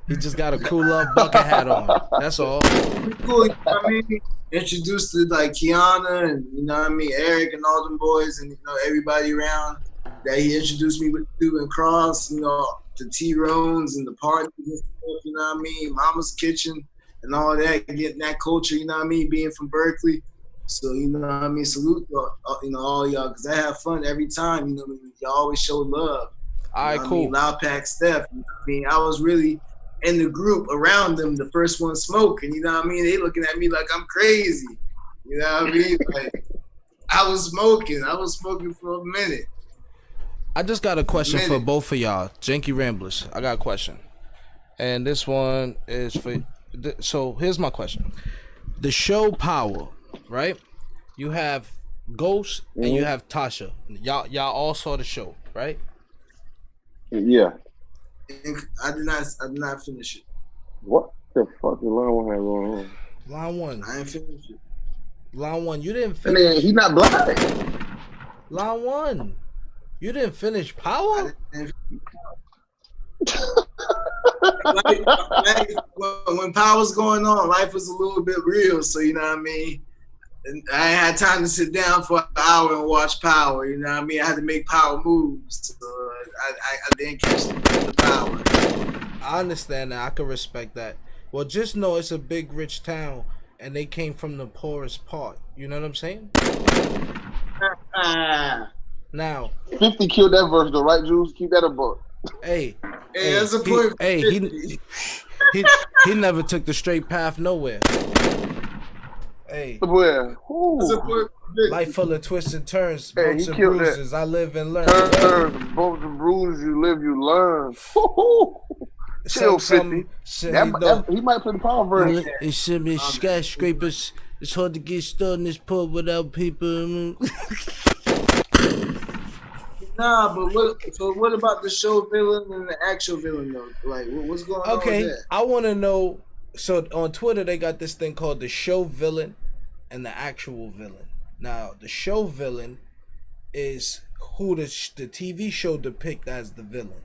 He just got a cool love bucket hat on. That's all. Cool, you know what I mean? Introduced to like Kiana and, you know what I mean, Eric and all them boys and, you know, everybody around that he introduced me to and Cross, you know, the T-Rones and the parties and stuff, you know what I mean? Mama's Kitchen and all that, getting that culture, you know what I mean, being from Berkeley. So, you know what I mean, salute, you know, all y'all, because I have fun every time, you know what I mean? Y'all always show love. All right, cool. I mean, Loud Pack Steph, you know what I mean? I was really in the group around them, the first one smoking, you know what I mean? They looking at me like I'm crazy, you know what I mean? Like, I was smoking for a minute. I just got a question for both of y'all, Janky Ramblers. I got a question. And this one is for, so here's my question. The show Power, right? You have Ghost and you have Tasha. Y'all all saw the show, right? Yeah. I did not finish it. What the fuck did Line 1 have going on? Line 1. I ain't finished it. Line 1, you didn't finish. I mean, he not blind. Line 1, you didn't finish Power? When Power's going on, life was a little bit real. So, you know what I mean? And I ain't had time to sit down for an hour and watch Power. You know what I mean? I had to make power moves. So I didn't catch the Power. I understand that. I can respect that. Well, just know it's a big, rich town, and they came from the poorest part. You know what I'm saying? Now, 50 killed that verse, though, right, Julz? Keep that a book. Hey, that's a point. He never took the straight path nowhere. Hey, life full of twists and turns, bumps and bruises. I live and learn. Turns, bumps and bruises. You live, you learn. Chill, 50. He might play the Power version. It's some skyscrapers. It's hard to get started in this pub without people. Nah, but what about the show villain and the actual villain though? Like, what's going on with that? I want to know. So on Twitter, they got this thing called the show villain and the actual villain. Now, the show villain is who the TV show depict as the villain.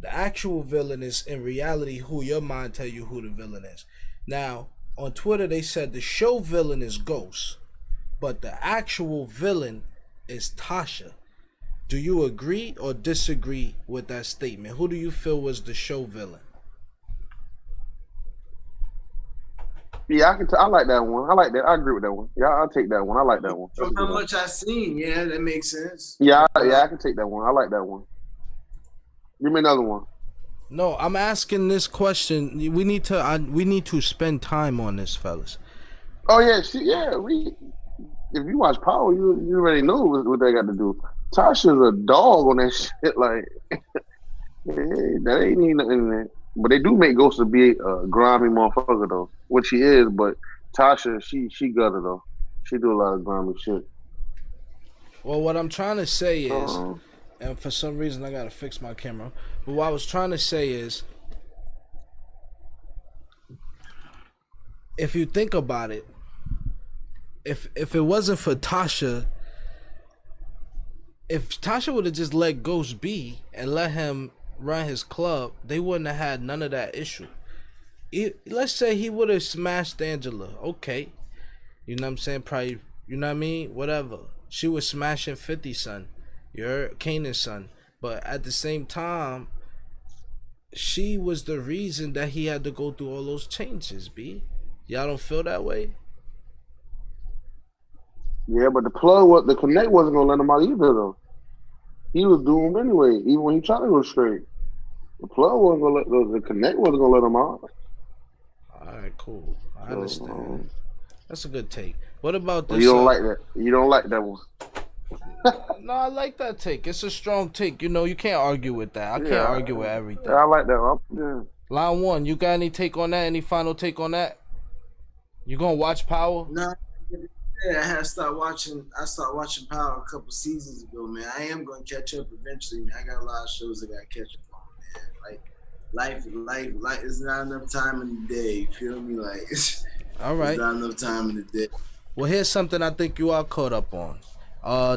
The actual villain is in reality who your mind tell you who the villain is. Now, on Twitter, they said the show villain is Ghost, but the actual villain is Tasha. Do you agree or disagree with that statement? Who do you feel was the show villain? Yeah, I like that one. I like that. I agree with that one. Yeah, I'll take that one. I like that one. From how much I've seen, yeah, that makes sense. Yeah, I can take that one. I like that one. Give me another one. No, I'm asking this question. We need to spend time on this, fellas. Oh yeah, if you watch Power, you already know what they got to do. Tasha's a dog on that shit. Like, that ain't even nothing in there. But they do make Ghost to be a grimy motherfucker though, which she is. But Tasha, she gutter though. She do a lot of grimy shit. Well, what I'm trying to say is, and for some reason I gotta fix my camera. But what I was trying to say is, if you think about it, if it wasn't for Tasha, if Tasha would have just let Ghost be and let him run his club, they wouldn't have had none of that issue. Let's say he would have smashed Angela. Okay. You know what I'm saying? Probably, you know what I mean? Whatever. She was smashing 50's son. You're Kanan's son. But at the same time, she was the reason that he had to go through all those changes, B. Y'all don't feel that way? Yeah, but the connect wasn't gonna let him out either though. He was doomed anyway, even when he tried to go straight. The plug wasn't gonna the connect wasn't gonna let him out. Alright, cool. I understand. That's a good take. What about this? You don't like that. You don't like that one. No, I like that take. It's a strong take. You know, you can't argue with that. I can't argue with everything. Yeah, I like that one. Yeah. Line one, you got any take on that? Any final take on that? You gonna watch Power? No. Yeah, I started watching Power a couple seasons ago, man. I am gonna catch up eventually, man. I got a lot of shows I gotta catch up on, man. Like life is not enough time in the day. You feel me? Like, all right, not enough time in the day. Well, here's something I think you are caught up on.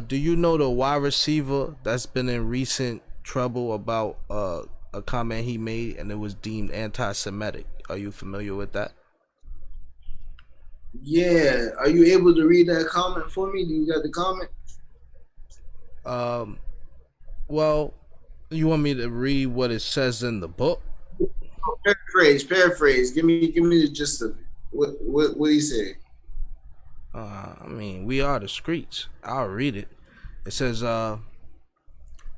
Do you know the wide receiver that's been in recent trouble about a comment he made and it was deemed anti-Semitic? Are you familiar with that? Yeah. Are you able to read that comment for me? Do you got the comment? Well, you want me to read what it says in the book? Paraphrase. Give me the gist of it. What he say? I mean, we are the streets. I'll read it. It says,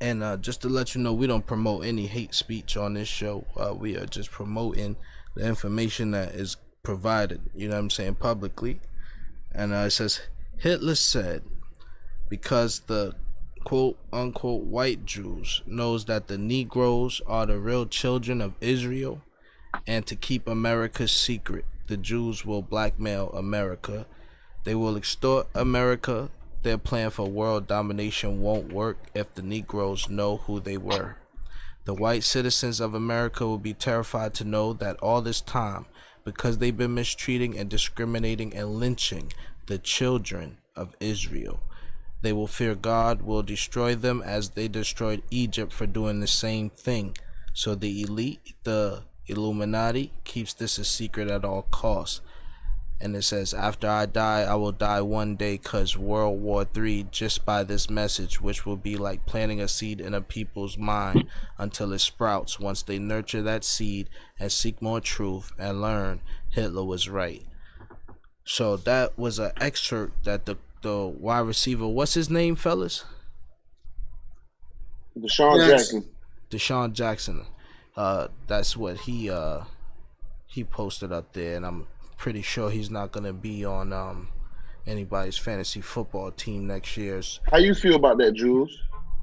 and just to let you know, we don't promote any hate speech on this show. We are just promoting the information that is provided, you know what I'm saying, publicly. And it says, Hitler said, because the quote unquote white Jews knows that the Negroes are the real children of Israel, and to keep America's secret, the Jews will blackmail America. They will extort America. Their plan for world domination won't work if the Negroes know who they were. The white citizens of America will be terrified to know that all this time, because they've been mistreating and discriminating and lynching the children of Israel, they will fear God will destroy them as they destroyed Egypt for doing the same thing. So the elite, the Illuminati, keeps this a secret at all costs. And it says, after I die, I will die one day, cause World War III, just by this message, which will be like planting a seed in a people's mind until it sprouts. Once they nurture that seed and seek more truth and learn Hitler was right. So that was an excerpt that the wide receiver, what's his name, fellas? Deshaun Jackson. That's what he posted up there, and I'm pretty sure he's not gonna be on anybody's fantasy football team next year. How you feel about that, Julz?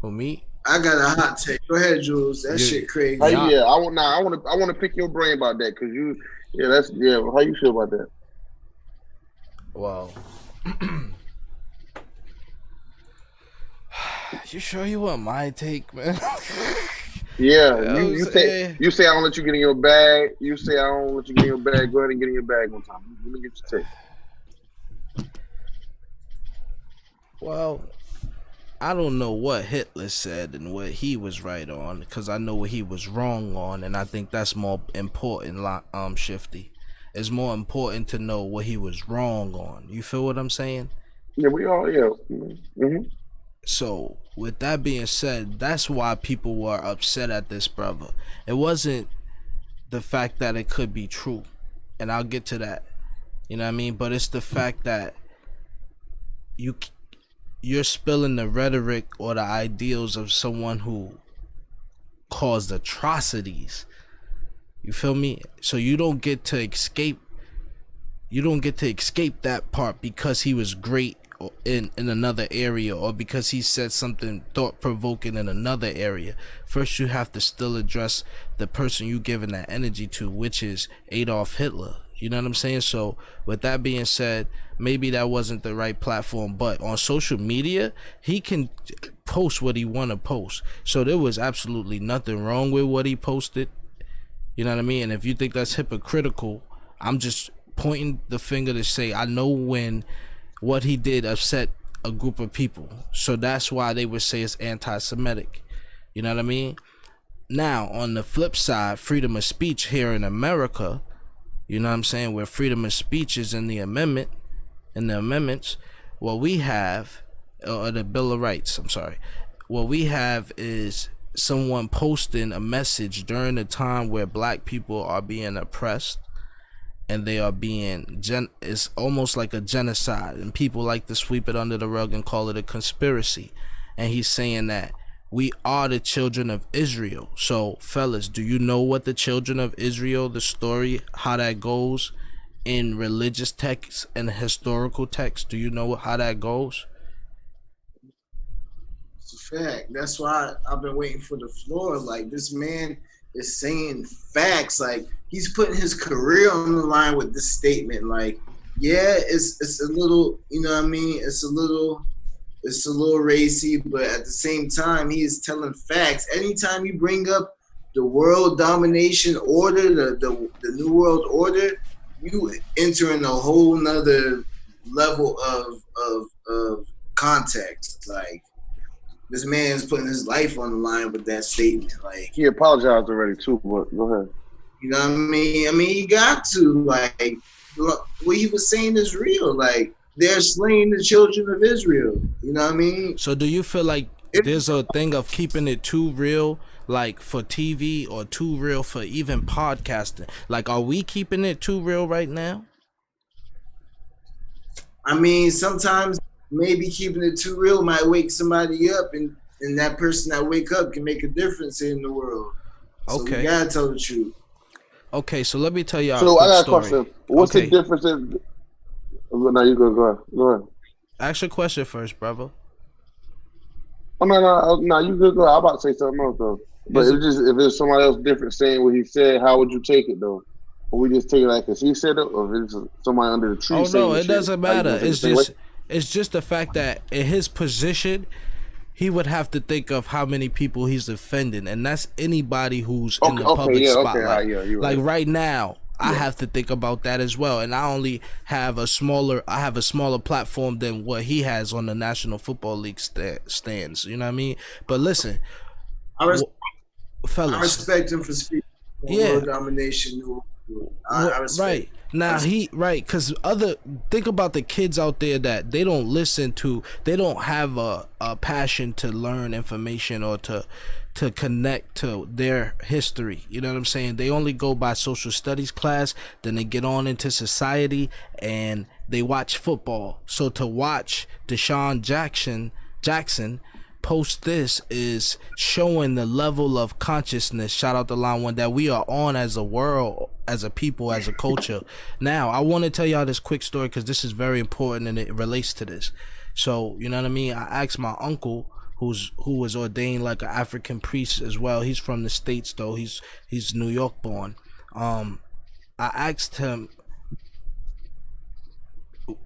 For me, I got a hot take. Go ahead, Julz. That shit crazy. I want to pick your brain about that, cause how you feel about that? Well, you sure you want my take, man? Yeah, you say I don't let you get in your bag. You say I don't let you get in your bag. Go ahead and get in your bag one time. Let me get your take. Well, I don't know what Hitler said and what he was right on, because I know what he was wrong on, and I think that's more important. Shifty, it's more important to know what he was wrong on. You feel what I'm saying? Yeah, we all Mm-hmm. So, with that being said, that's why people were upset at this brother. It wasn't the fact that it could be true, and I'll get to that. You know what I mean? But it's the fact that you're spilling the rhetoric or the ideals of someone who caused atrocities. You feel me? So you don't get to escape. You don't get to escape that part because he was great in another area, or because he said something thought-provoking in another area. First, you have to still address the person you giving that energy to, which is Adolf Hitler. You know what I'm saying? So with that being said, maybe that wasn't the right platform, but on social media, he can post what he want to post. So there was absolutely nothing wrong with what he posted. You know what I mean? And if you think that's hypocritical, I'm just pointing the finger to say, I know when what he did upset a group of people, so that's why they would say it's anti-Semitic. You know what I mean? Now, on the flip side, freedom of speech here in America, you know what I'm saying, where freedom of speech is in the amendments, what we have, or the Bill of Rights, I'm sorry, what we have is someone posting a message during a time where black people are being oppressed, and they are being it's almost like a genocide, and people like to sweep it under the rug and call it a conspiracy. And he's saying that we are the children of Israel. So fellas, do you know what the children of Israel, the story, how that goes in religious texts and historical texts? Do you know how that goes? It's a fact. That's why I've been waiting for the floor. Like, this man is saying facts. Like, he's putting his career on the line with this statement. Like, yeah, it's a little, you know what I mean? It's a little racy, but at the same time, he is telling facts. Anytime you bring up the world domination order, the new world order, you enter in a whole nother level of context. Like, this man's putting his life on the line with that statement. Like, he apologized already too, but go ahead. You know what I mean? I mean, he got to. Like, what he was saying is real. Like, they're slaying the children of Israel. You know what I mean? So do you feel like there's a thing of keeping it too real, like for TV, or too real for even podcasting? Like, are we keeping it too real right now? I mean, sometimes maybe keeping it too real might wake somebody up, and that person that wake up can make a difference in the world. So okay. We gotta tell the truth. Okay, so let me tell y'all. So I got a story. question. What's the difference in? No, you go ahead. Go ahead. Ask your question first, brother. Oh, no, you good. Go ahead. I'm about to say something else though. But it's just, if there's somebody else different saying what he said, how would you take it though? Or we just take it like because he said it, or if it's somebody under the tree? Oh no, it shit, doesn't matter. It's just the fact that in his position, he would have to think of how many people he's offending, and that's anybody who's in the public spotlight. Like right now, I have to think about that as well, and I only have a smaller platform than what he has on the National Football League stands. You know what I mean? But listen, fellas, I respect him for speaking. World domination. I respect. Right. Now because think about the kids out there that they don't have a passion to learn information or to connect to their history. You know what I'm saying? They only go by social studies class, then they get on into society and they watch football. So to watch Deshaun Jackson post this is showing the level of consciousness, shout out to Line One, that we are on as a world, as a people, as a culture. Now, I want to tell y'all this quick story because this is very important and it relates to this. So, you know what I mean? I asked my uncle, who was ordained like an African priest as well. He's from the States though. He's New York born. I asked him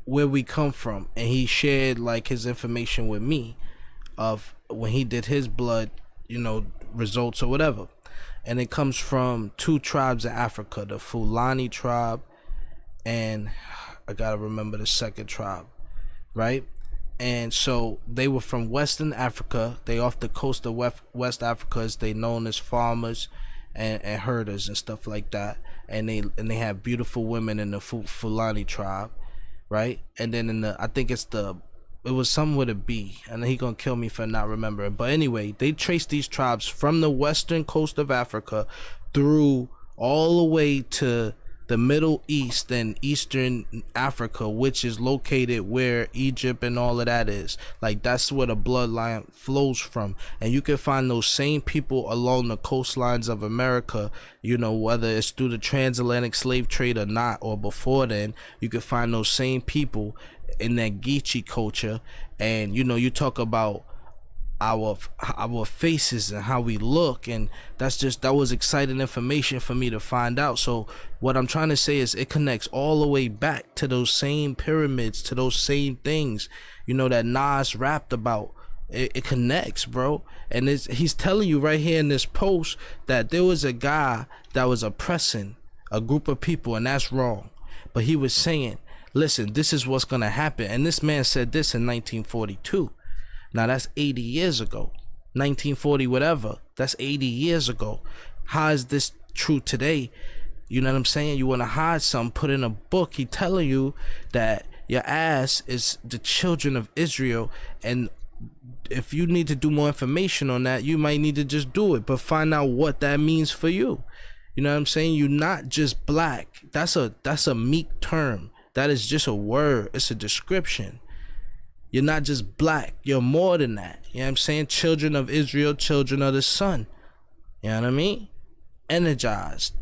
where we come from, and he shared like his information with me of when he did his blood, results or whatever. And it comes from two tribes in Africa, the Fulani tribe, and I gotta remember the second tribe, right? And so they were from Western Africa. They off the coast of West Africa, as they known as farmers and herders and stuff like that. And they have beautiful women in the Fulani tribe, right? And then I think it was something with a B, and he gonna kill me for not remembering. But anyway, they trace these tribes from the western coast of Africa through all the way to the Middle East and Eastern Africa, which is located where Egypt and all of that is. Like, that's where the bloodline flows from. And you can find those same people along the coastlines of America, whether it's through the transatlantic slave trade or not, or before then. You can find those same people in that Geechee culture. And you talk about our faces and how we look, and that was exciting information for me to find out. So what I'm trying to say is it connects all the way back to those same pyramids, to those same things that Nas rapped about. It connects, bro. And he's telling you right here in this post that there was a guy that was oppressing a group of people, and that's wrong. But he was saying, listen, this is what's gonna happen. And this man said this in 1942. Now that's 80 years ago. 1940 whatever, that's 80 years ago. How is this true today? You know what I'm saying? You want to hide something, put in a book. He telling you that your ass is the children of Israel, and if you need to do more information on that, you might need to just do it, but find out what that means for you. You know what I'm saying? You're not just black. That's a meek term. That is just a word. It's a description. You're not just black. You're more than that. You know what I'm saying? Children of Israel, children of the sun. You know what I mean? Energized.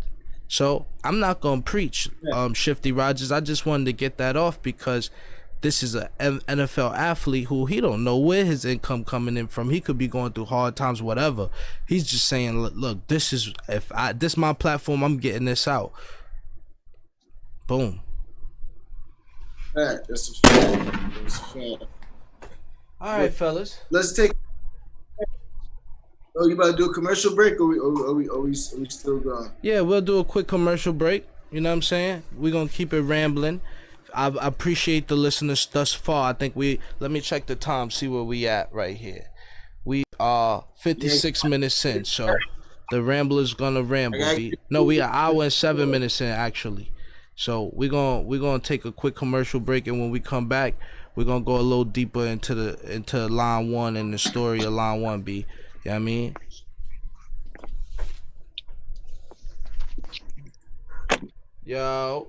So I'm not going to preach, Shifty Rogers. I just wanted to get that off because this is an NFL athlete who he don't know where his income coming in from. He could be going through hard times, whatever. He's just saying, look, this is my platform. I'm getting this out. Boom. That's a fact. That's a fact. All right, fellas. Let's take. Oh, you about to do a commercial break, or we still going? Yeah, we'll do a quick commercial break. You know what I'm saying? We're gonna keep it rambling. I appreciate the listeners thus far. I think let me check the time, see where we at right here. We are 56 minutes in, so the Ramblers gonna ramble. No, we are 1 hour and 7 minutes in actually. So we're gonna take a quick commercial break, and when we come back, we're gonna go a little deeper into Line One and the story of Line 1B. You know what I mean? Yo,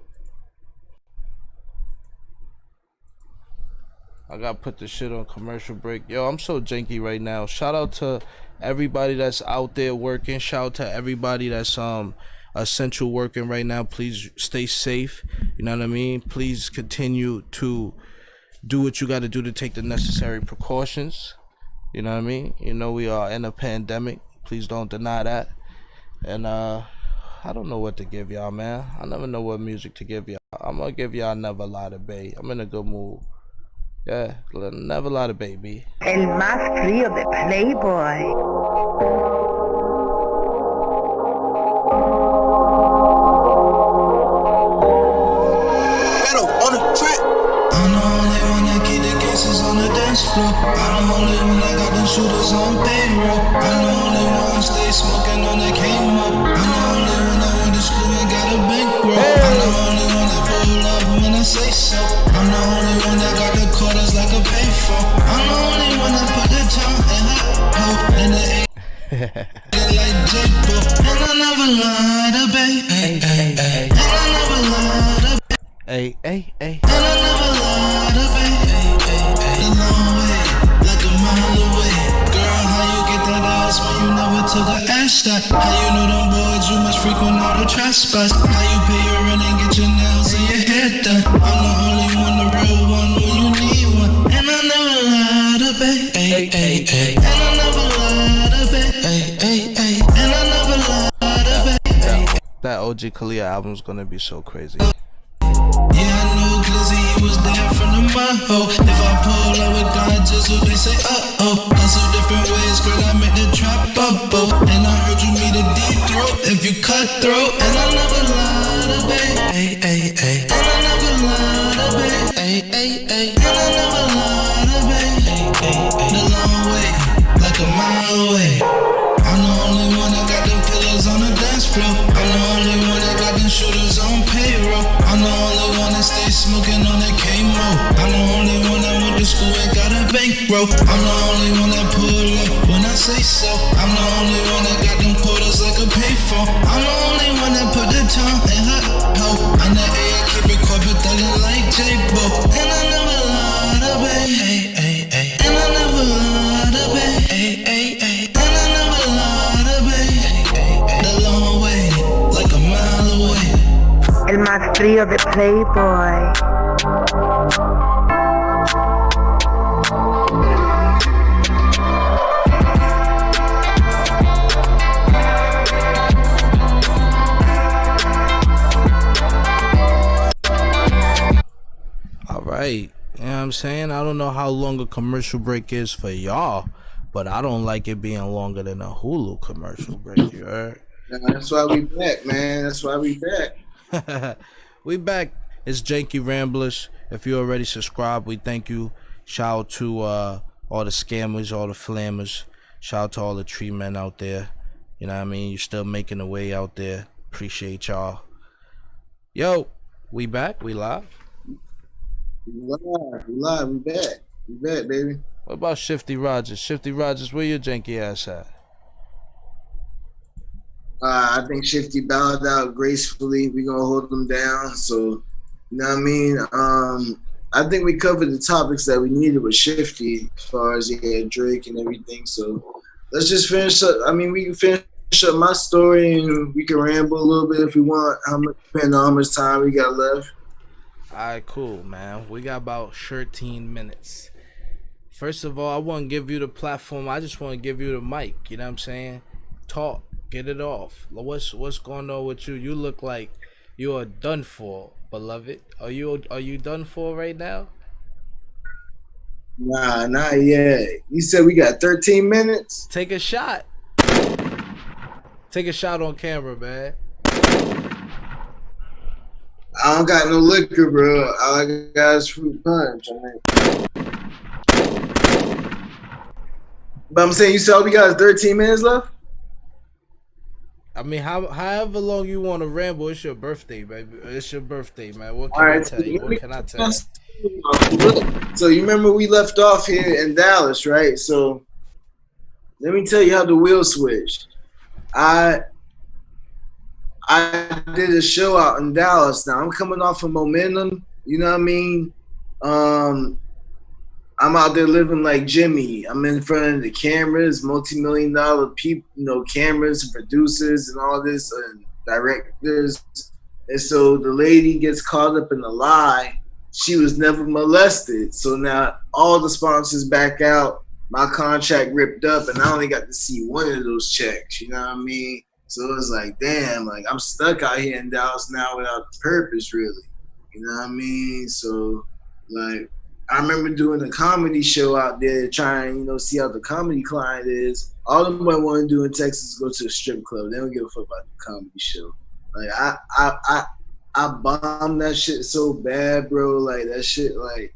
I gotta put this shit on commercial break. Yo, I'm so janky right now. Shout out to everybody that's out there working. Shout out to everybody that's essential working right now. Please stay safe. You know what I mean? Please continue to do what you got to do to take the necessary precautions. You know what I mean? We are in a pandemic. Please don't deny that. And I don't know what to give y'all, man. I never know what music to give y'all. I'm gonna give y'all Never Lie to Bae. I'm in a good mood. Yeah, Never Lie to Baby. El más frío de Playboy. On the dance floor, I'm the only one that got them shooters on payroll. I'm the only one stay smoking on the came up. I'm the only one that went to school and got a bankroll. I'm the only one that Hey, hey, hey. And I never lied, the long way, like a mile away. Girl, how you get that ass when you never took a ass shot? How you know them boys you must frequent all the trash spots? How you pay your rent and get your nails and your hair done? I'm the only one, the real one when you need one. And I never lied, babe. Ay, ay, ay. And I never lied, babe. Ay, ay, ay. And I never lied, babe. That OG Kalia album's gonna be so crazy. Yeah, I knew Glizzy, he was there from the mud-hole. If I pull out with God Jizzle, they say, uh-oh. Hustle different ways, girl, I make the trap bubble. And I heard you meet a deep throat if you cut throat. And I never lied, babe. Ay, ay, ay. And I never lied, babe. Ay, ay, ay. And I never lied, babe. Ay, ay, ay. The long way, like a mile away. I'm the only one that got them killers on the dance floor. I'm the only one that got them shooters on payroll. I'm the only one that stay smoking on that K-Mo. I'm the only one that went to school and got a bankroll. I'm the only one that pull up when I say so. I'm the only one that got them quarters like a payphone. I'm the only one that put the tongue in her hoe. I'm the A, I keep it corporate thuggin' like J-Bo. And I never lied, babe. Ay, ay, ay. And I never lied, babe. Ay, ay, ay. El más frío de Playboy. All right. You know what I'm saying? I don't know how long a commercial break is for y'all, but I don't like it being longer than a Hulu commercial break. You heard? That's why we back, man. That's why we back. We back. It's Janky Ramblers. If you already subscribed, we thank you. Shout out to all the scammers, all the flammers. Shout out to all the tree men out there. You know what I mean? You're still making the way out there. Appreciate y'all. Yo, we back. We live. We live. We back. We back, baby. What about Shifty Rogers? Shifty Rogers, where your janky ass at? I think Shifty bowed out gracefully. We're going to hold them down. So, you know what I mean? I think we covered the topics that we needed with Shifty as far as Drake and everything. So, let's just finish up. I mean, we can finish up my story and we can ramble a little bit if we want, depending on how much time we got left. All right, cool, man. We got about 13 minutes. First of all, I want to give you the platform. I just want to give you the mic. You know what I'm saying? Talk. Get it off. What's going on with you? You look like you are done for, beloved. Are you done for right now? Nah, not yet. You said we got 13 minutes? Take a shot. Take a shot on camera, man. I don't got no liquor, bro. All I got is fruit punch. But I'm saying, you said we got 13 minutes left? I mean, however long you want to ramble, it's your birthday, baby. It's your birthday, man. What can I tell you? What can I tell you? So you remember we left off here in Dallas, right? So let me tell you how the wheel switched. I did a show out in Dallas. Now I'm coming off of momentum. You know what I mean? I'm out there living like Jimmy. I'm in front of the cameras, multi-million-dollar people, cameras and producers and all this and directors. And so the lady gets caught up in a lie. She was never molested. So now all the sponsors back out. My contract ripped up and I only got to see one of those checks. You know what I mean? So it was like, damn, like I'm stuck out here in Dallas now without purpose, really. You know what I mean? So like, I remember doing a comedy show out there, trying, see how the comedy client is. All them boys want to do in Texas is go to a strip club. They don't give a fuck about the comedy show. Like I bombed that shit so bad, bro. Like that shit, like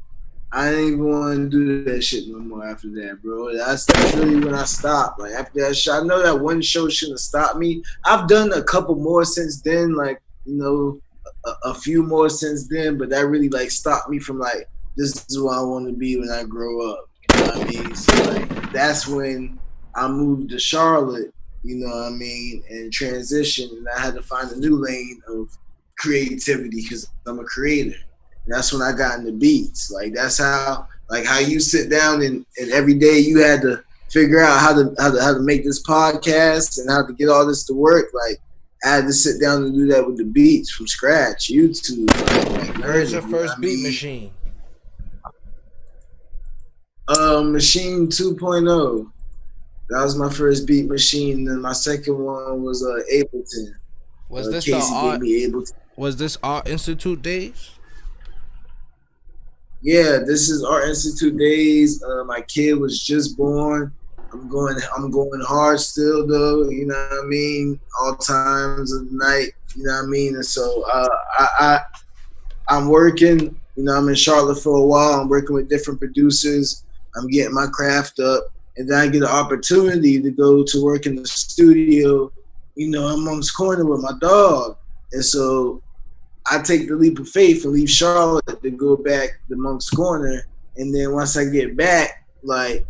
I didn't even want to do that shit no more after that, bro. That's really when I stopped. Like after that shit, I know that one show shouldn't have stopped me. I've done a couple more since then, like a few more since then, but that really like stopped me from like. This is what I want to be when I grow up. You know what I mean? So like that's when I moved to Charlotte you know what I mean, and transition. And I had to find a new lane of creativity because I'm a creator. And that's when I got into beats. Like that's how you sit down and every day you had to figure out how to make this podcast and how to get all this to work. Like I had to sit down and do that with the beats from scratch. YouTube. Where's your first beat machine? Machine 2.0. That was my first beat machine. And then my second one was Ableton. Was this Casey gave me Ableton. Was this Art Institute days? Yeah, this is Art Institute days. My kid was just born. I'm going hard still though, you know what I mean? All times of the night, you know what I mean? And so I'm working, you know, I'm in Charlotte for a while. I'm working with different producers. I'm getting my craft up. And then I get an opportunity to go to work in the studio, you know, amongst corner with my dog. And so I take the leap of faith and leave Charlotte to go back to Monk's Corner. And then once I get back, like,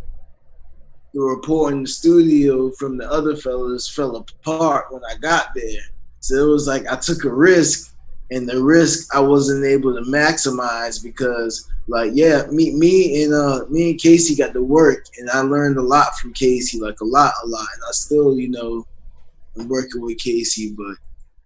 the report in the studio from the other fellas fell apart when I got there. So it was like I took a risk, and the risk I wasn't able to maximize because, like, yeah, me and Casey got to work, and I learned a lot from Casey, like a lot. And I still, you know, I'm working with Casey, but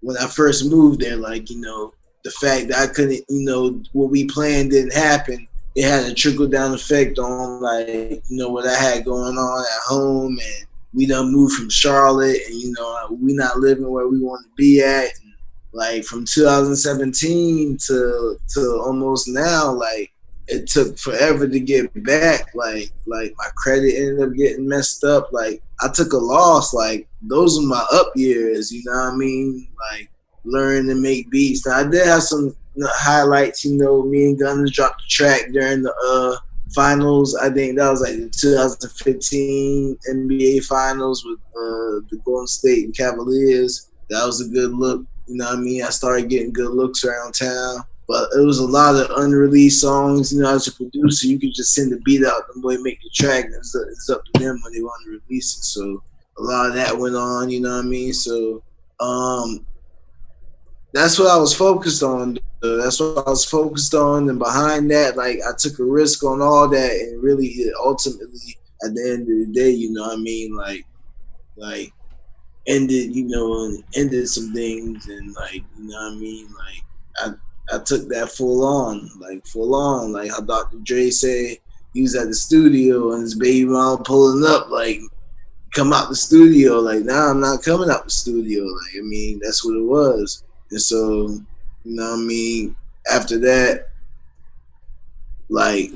when I first moved there, like, you know, the fact that I couldn't, you know, what we planned didn't happen, it had a trickle down effect on, like, you know, what I had going on at home, and we done moved from Charlotte, and, you know, we not living where we want to be at. And, like, from 2017 to almost now, like, it took forever to get back. Like my credit ended up getting messed up. Like, I took a loss. Like, those are my up years, you know what I mean? Like, learn to make beats. Now, I did have some highlights, you know. Me and Gunners dropped the track during the finals. I think that was like the 2015 NBA finals with the Golden State and Cavaliers. That was a good look, you know what I mean? I started getting good looks around town. But it was a lot of unreleased songs. You know, as a producer, you could just send the beat out and boy make the track. And it's up to them when they want to release it. So a lot of that went on, you know what I mean? So that's what I was focused on. That's what I was focused on. And behind that, like, I took a risk on all that. And really, it ultimately, at the end of the day, you know what I mean? Like ended, you know, and ended some things. And, like, you know what I mean? Like, I took that full on. Like how Dr. Dre said, he was at the studio and his baby mom pulling up, like, come out the studio. Like, nah, I'm not coming out the studio. Like, I mean, that's what it was. And so, you know what I mean? After that, like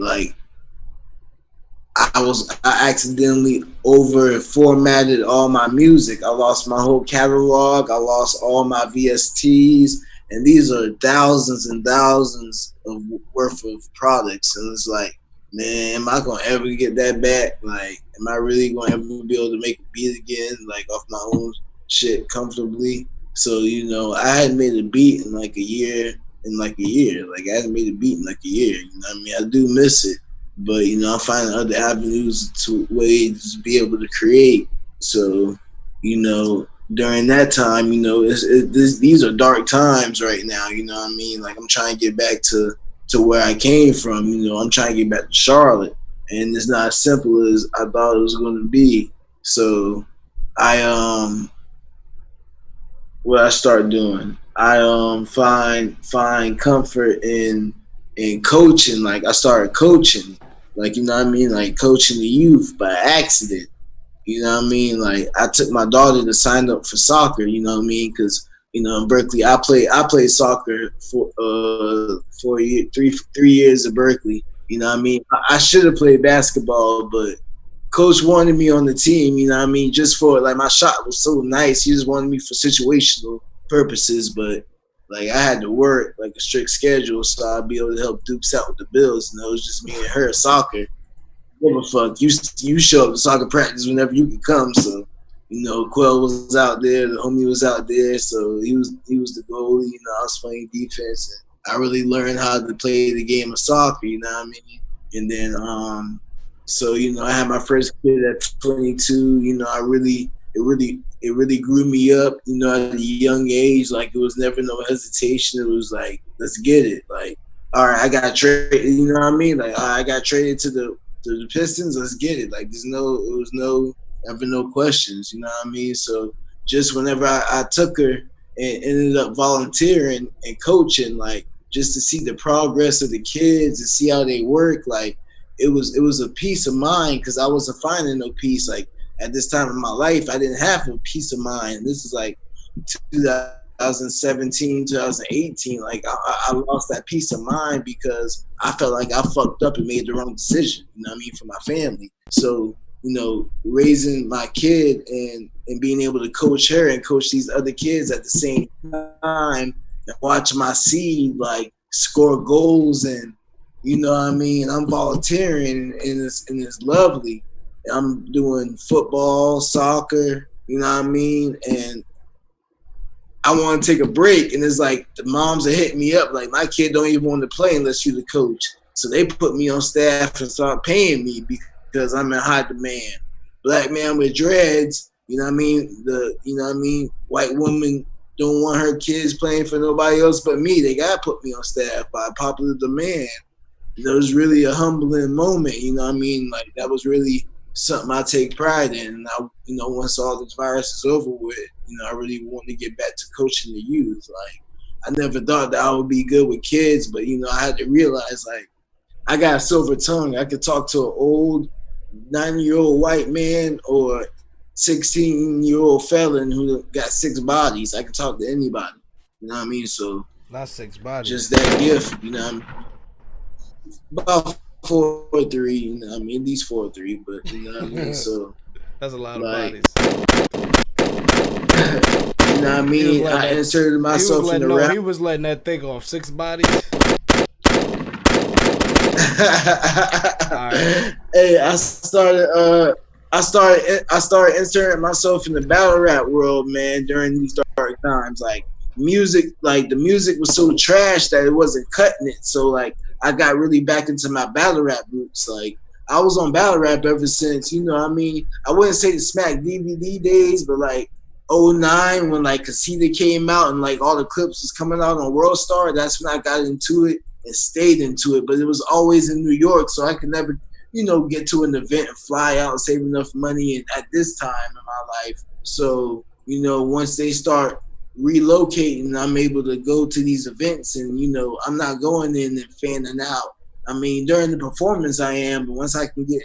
I accidentally over formatted all my music. I lost my whole catalog. I lost all my VSTs. And these are thousands and thousands of worth of products. And it's like, man, am I going to ever get that back? Like, am I really going to ever be able to make a beat again, like, off my own shit comfortably? So, you know, I hadn't made a beat in like a year. Like, I hadn't made a beat in like a year. You know what I mean? I do miss it. But, you know, I'm finding other avenues to ways to be able to create. So, you know, during that time, you know, these are dark times right now, you know what I mean? Like, I'm trying to get back to where I came from, you know. I'm trying to get back to Charlotte, and it's not as simple as I thought it was going to be. So what I start doing, I find comfort in coaching. Like, I started coaching, like, you know what I mean, like coaching the youth by accident. You know what I mean? Like, I took my daughter to sign up for soccer, you know what I mean? Because, you know, in Berkeley, I played soccer for 3 years at Berkeley. You know what I mean? I should have played basketball, but coach wanted me on the team, you know what I mean? Just for, like, my shot was so nice. He just wanted me for situational purposes, but, like, I had to work, like, a strict schedule, so I'd be able to help Dukes out with the bills. And it was just me and her soccer. Give a fuck. You show up to soccer practice whenever you could come. So, you know, Quell was out there, the homie was out there, so he was the goalie. You know, I was playing defense, and I really learned how to play the game of soccer. You know what I mean? And then, so, you know, I had my first kid at 22. You know, it it really grew me up, you know, at a young age. Like it was never no hesitation. It was like, let's get it. Like, all right, I got traded. You know what I mean? Like, all right, I got traded to the Pistons. Let's get it. Like, it was no questions. You know what I mean? So just whenever I took her and ended up volunteering and coaching, like just to see the progress of the kids and see how they work, like it was a peace of mind because I wasn't finding no peace. Like at this time in my life, I didn't have a peace of mind. This is like 2017, 2018. Like I lost that peace of mind because I felt like I fucked up and made the wrong decision. You know what I mean, for my family. So you know, raising my kid and being able to coach her and coach these other kids at the same time and watch my seed like score goals and you know what I mean. I'm volunteering and it's lovely. I'm doing football, soccer, you know what I mean? And I want to take a break. And it's like the moms are hitting me up like, my kid don't even want to play unless you're the coach. So they put me on staff and start paying me because I'm in high demand. Black man with dreads, you know what I mean? White woman don't want her kids playing for nobody else but me. They got to put me on staff by popular demand. It was really a humbling moment, you know what I mean? Like that was really something I take pride in. And I, you know, once all this virus is over with, you know, I really want to get back to coaching the youth. Like I never thought that I would be good with kids, but you know, I had to realize like I got a silver tongue. I could talk to an old 90-year-old white man or 16-year-old felon who got 6 bodies. I could talk to anybody. You know what I mean? So not 6 bodies. Just that gift, you know what I mean? About 4 or 3, you know what I mean? At least 4 or 3, but you know what I mean? So that's a lot like, of bodies. You know what I mean? I inserted myself in the rap. He was letting that thing off. 6 bodies. Right. Hey, I started inserting myself in the battle rap world, man, during these dark times. Like music, like the music was so trash that it wasn't cutting it. So like I got really back into my battle rap roots. Like I was on battle rap ever since, you know what I mean? I wouldn't say the Smack DVD days, but like 09 when like Casita came out and like all the clips was coming out on World Star, that's when I got into it and stayed into it. But it was always in New York, so I could never, you know, get to an event and fly out and save enough money and at this time in my life. So, you know, once they start relocating, I'm able to go to these events and, you know, I'm not going in and fanning out. I mean, during the performance I am, but once I can get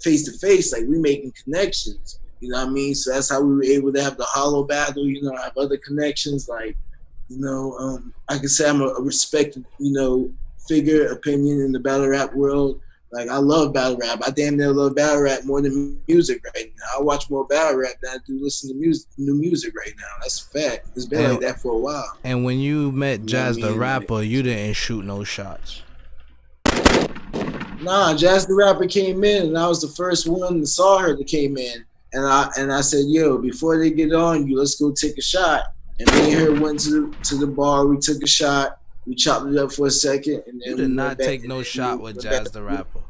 face to face, like we making connections, you know what I mean? So that's how we were able to have the hollow battle, you know, have other connections. Like, you know, I can say I'm a respected, you know, figure, opinion in the battle rap world. Like I love battle rap. I damn near love battle rap more than music right now. I watch more battle rap than I do listen to music, new music right now. That's a fact. It's been like that for a while. And when you met Jazz the Rapper, you didn't shoot no shots. Nah, Jazz the Rapper came in, and I was the first one that saw her that came in. And I said, yo, before they get on you, let's go take a shot. And me and her went to the bar. We took a shot. We chopped it up for a second, and then you did not take no shot with Jazz the Rapper.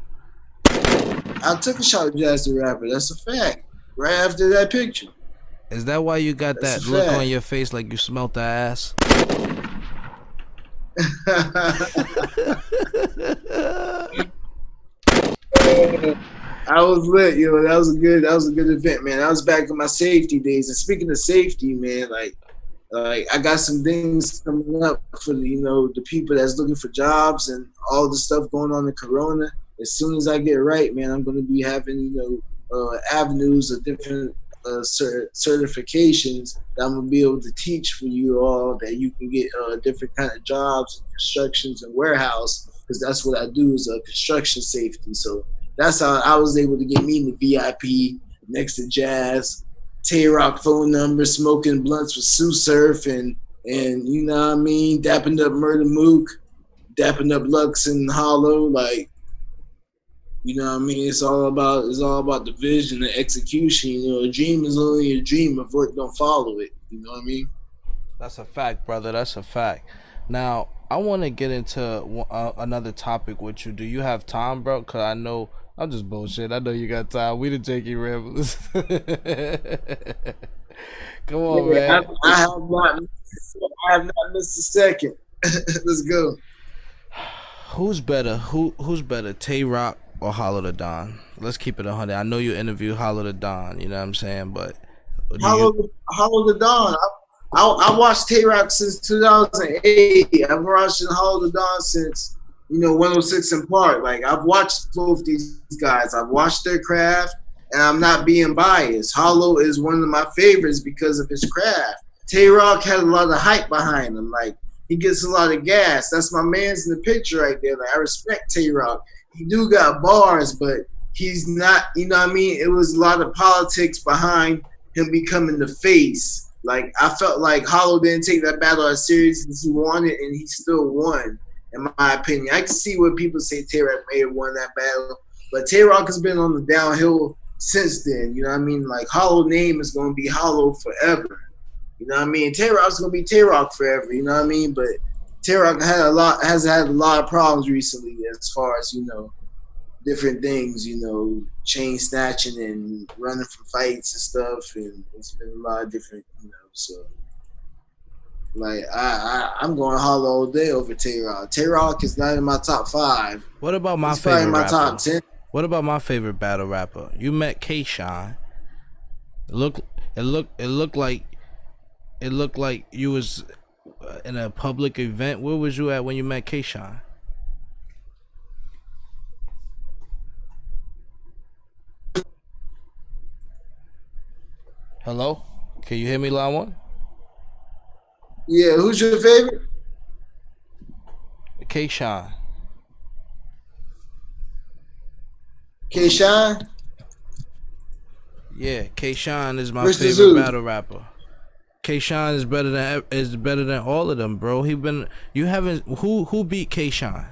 I took a shot with Jazz the Rapper. That's a fact. Right after that picture. Is that why you got that look on your face like you smelt the ass? I was lit, yo. That was a good event, man. I was back in my safety days. And speaking of safety, man, like I got some things coming up for the people that's looking for jobs and all the stuff going on in Corona. As soon as I get right, man, I'm going to be having avenues of different certifications that I'm going to be able to teach for you all, that you can get different kind of jobs, constructions, and warehouse, because that's what I do is construction safety. So that's how I was able to get me in the VIP next to Jazz. Tay-Rock phone number, smoking blunts with Sue Surf, and you know what I mean, dapping up Murder Mook, dapping up Lux and Hollow, like, you know what I mean. It's all about the vision and execution. You know, a dream is only a dream if work don't follow it. You know what I mean? That's a fact, brother. That's a fact. Now I want to get into another topic with you. Do you have time, bro? Cause I know. I'm just bullshit. I know you got time. We the Janky Ramblers. Come on, man. I have not missed a second. Let's go. Who's better? Who's better, Tay Rock or Hollow the Don? Let's keep it 100. I know you interviewed Hollow the Don. You know what I'm saying, but Hollow the Don. I watched Tay Rock since 2008. I've watched Hollow the Don since 106 in Park. Like I've watched both these guys. I've watched their craft, and I'm not being biased. Hollow is one of my favorites because of his craft. Tay Rock had a lot of hype behind him. Like he gets a lot of gas. That's my man's in the picture right there. Like I respect Tay Rock. He do got bars, but he's not. You know what I mean? It was a lot of politics behind him becoming the face. Like I felt like Hollow didn't take that battle as serious as he wanted, and he still won. In my opinion, I can see what people say Tay Rock may have won that battle, but Tay Rock has been on the downhill since then. You know what I mean? Like Hollow name is gonna be Hollow forever. You know what I mean? Tay Rock's gonna be Tay Rock forever. You know what I mean? But Tay Rock has had a lot of problems recently as far as different things. Chain snatching and running from fights and stuff, and it's been a lot of different. So. Like I'm going Hollow all day over Tay Rock. Tay Rock is not in my top 5. What about my favorite rapper? Top 10. What about my favorite battle rapper? You met K-Shine. It looked like you was in a public event. Where was you at when you met K-Shine? Hello? Can you hear me, Line One? Yeah, who's your favorite? K-Shine. K-Shine? Yeah, K-Shine is my favorite battle rapper. K-Shine is better than all of them, bro. Who beat K-Shine?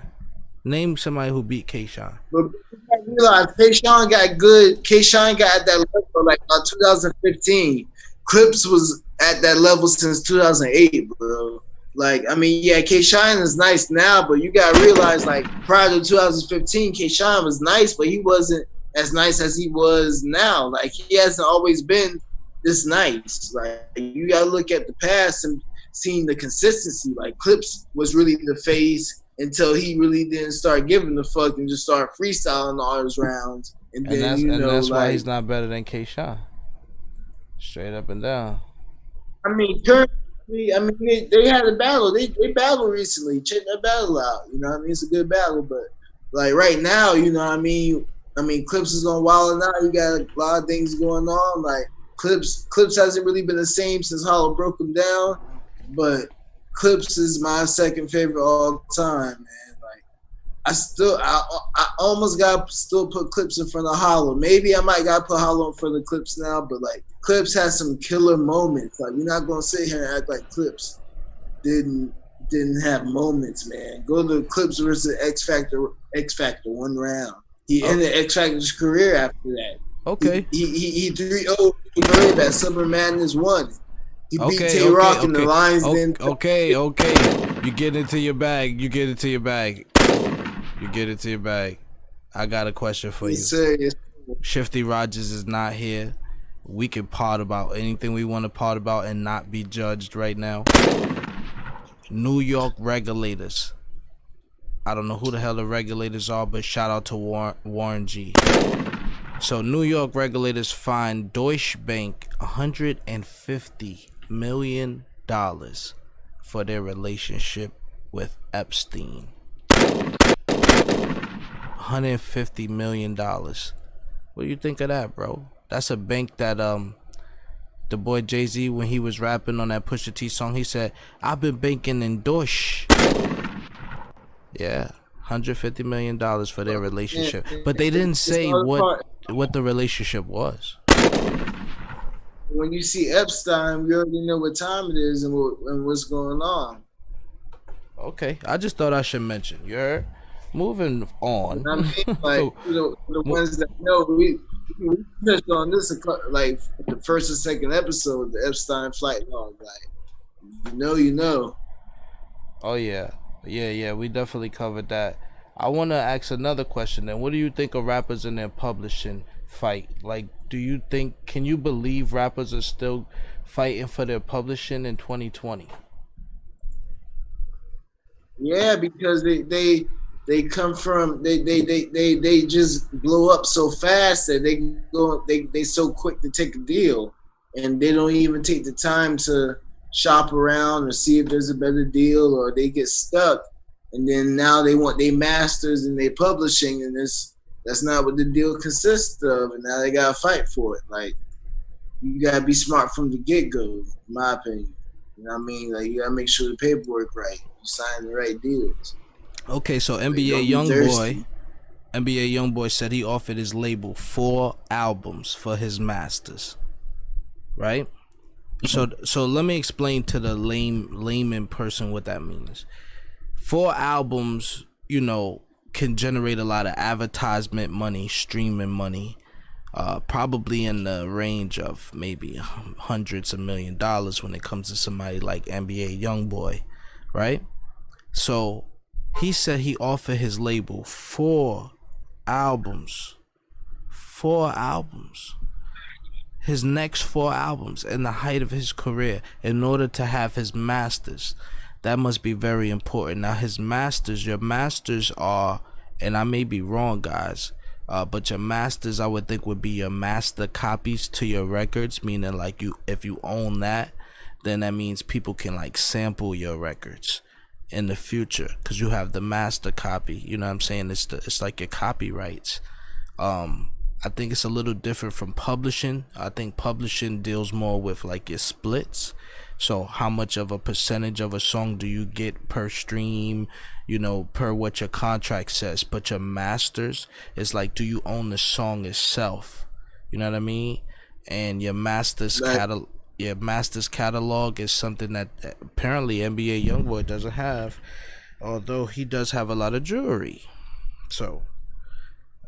Name somebody who beat K-Shine. But you gotta realize K-Shine got good. K-Shine got at that level like about 2015. Clips was at that level since 2008, bro. Like, I mean, yeah, K-Shine is nice now, but you gotta realize, like, prior to 2015, K-Shine was nice, but he wasn't as nice as he was now. Like, he hasn't always been this nice. Like, you gotta look at the past and seeing the consistency. Like, Clips was really the face until he really didn't start giving a fuck and just started freestyling all his rounds. And that's why he's not better than K-Shine. Straight up and down. I mean, currently, they had a battle. They battled recently. Check that battle out. You know what I mean? It's a good battle, but like right now, you know what I mean? Clips is on Wild Out. You got a lot of things going on. Like Clips hasn't really been the same since Hollow broke him down, but Clips is my second favorite all time, man. Like I almost got still put Clips in front of Hollow. Maybe I might got put Hollow in front of Clips now, but like Clips has some killer moments. Like you're not gonna sit here and act like Clips didn't have moments, man. Go to Clips versus X Factor 1 round. He ended X Factor's career after that. Okay. He 3-0 Gabe at Summer Madness 1. He beat Tay Rock in the Lions. Okay. You get into your bag. I got a question for you. Yes. Shifty Rogers is not here. We can pod about anything we want to pod about and not be judged right now. New York regulators. I don't know who the hell the regulators are, but shout out to Warren G. So New York regulators fined Deutsche Bank $150 million for their relationship with Epstein. $150 million. What do you think of that, bro? That's a bank that the boy Jay-Z, when he was rapping on that Pusha T song, he said, "I've been banking in Deutsche." Yeah, $150 million for their relationship, but they didn't say what the relationship was. When you see Epstein, you already know what time it is and what's going on. Okay, I just thought I should mention. You heard? Moving on. I mean, like the ones that know, we touched on this like the first and second episode, the Epstein flight log. Like, you know. Oh yeah. We definitely covered that. I want to ask another question. Then, what do you think of rappers in their publishing fight? Like, do you think, can you believe rappers are still fighting for their publishing in 2020? Yeah, because they come from they just blow up so fast that they so quick to take a deal, and they don't even take the time to shop around or see if there's a better deal, or they get stuck, and then now they want their masters and they publishing, and that's not what the deal consists of, and now they gotta fight for it. Like, you gotta be smart from the get-go, in my opinion. You know what I mean? Like, you gotta make sure the paperwork right. You sign the right deals. Okay, so Like, NBA YoungBoy said he offered his label 4 albums for his masters, right? So let me explain to the layman person what that means. 4 albums, you know, can generate a lot of advertisement money, streaming money, probably in the range of maybe hundreds of $1 million when it comes to somebody like NBA YoungBoy, right? So he said he offered his label 4 albums. 4 albums. His next 4 albums in the height of his career in order to have his masters. That must be very important. Now his masters, your masters are, and I may be wrong, guys, but your masters I would think would be your master copies to your records, meaning like if you own that, then that means people can like sample your records in the future because you have the master copy. You know what I'm saying? It's like your copyrights. I think it's a little different from publishing. I think publishing deals more with like your splits. So how much of a percentage of a song do you get per stream, you know, per what your contract says. But your masters is like, do you own the song itself? You know what I mean? And your master's catalog is something that apparently NBA YoungBoy doesn't have, although he does have a lot of jewelry. So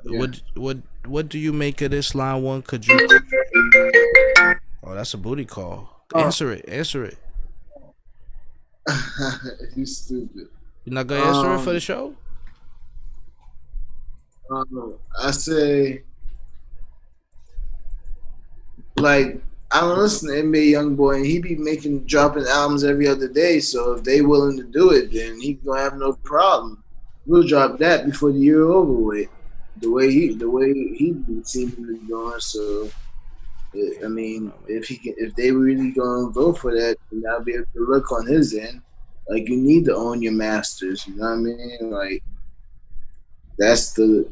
yeah. What do you make of this line one? Could you? Oh, that's a booty call. Answer it. You stupid. You're not gonna answer it for the show? I say, like, I don't listen to NBA YoungBoy, and he be dropping albums every other day. So if they willing to do it, then he gonna have no problem. We'll drop that before the year over with. The way he seemingly going. So I mean, if they really gonna go for that, then that'll be a good look on his end. Like, you need to own your masters. You know what I mean? Like, that's the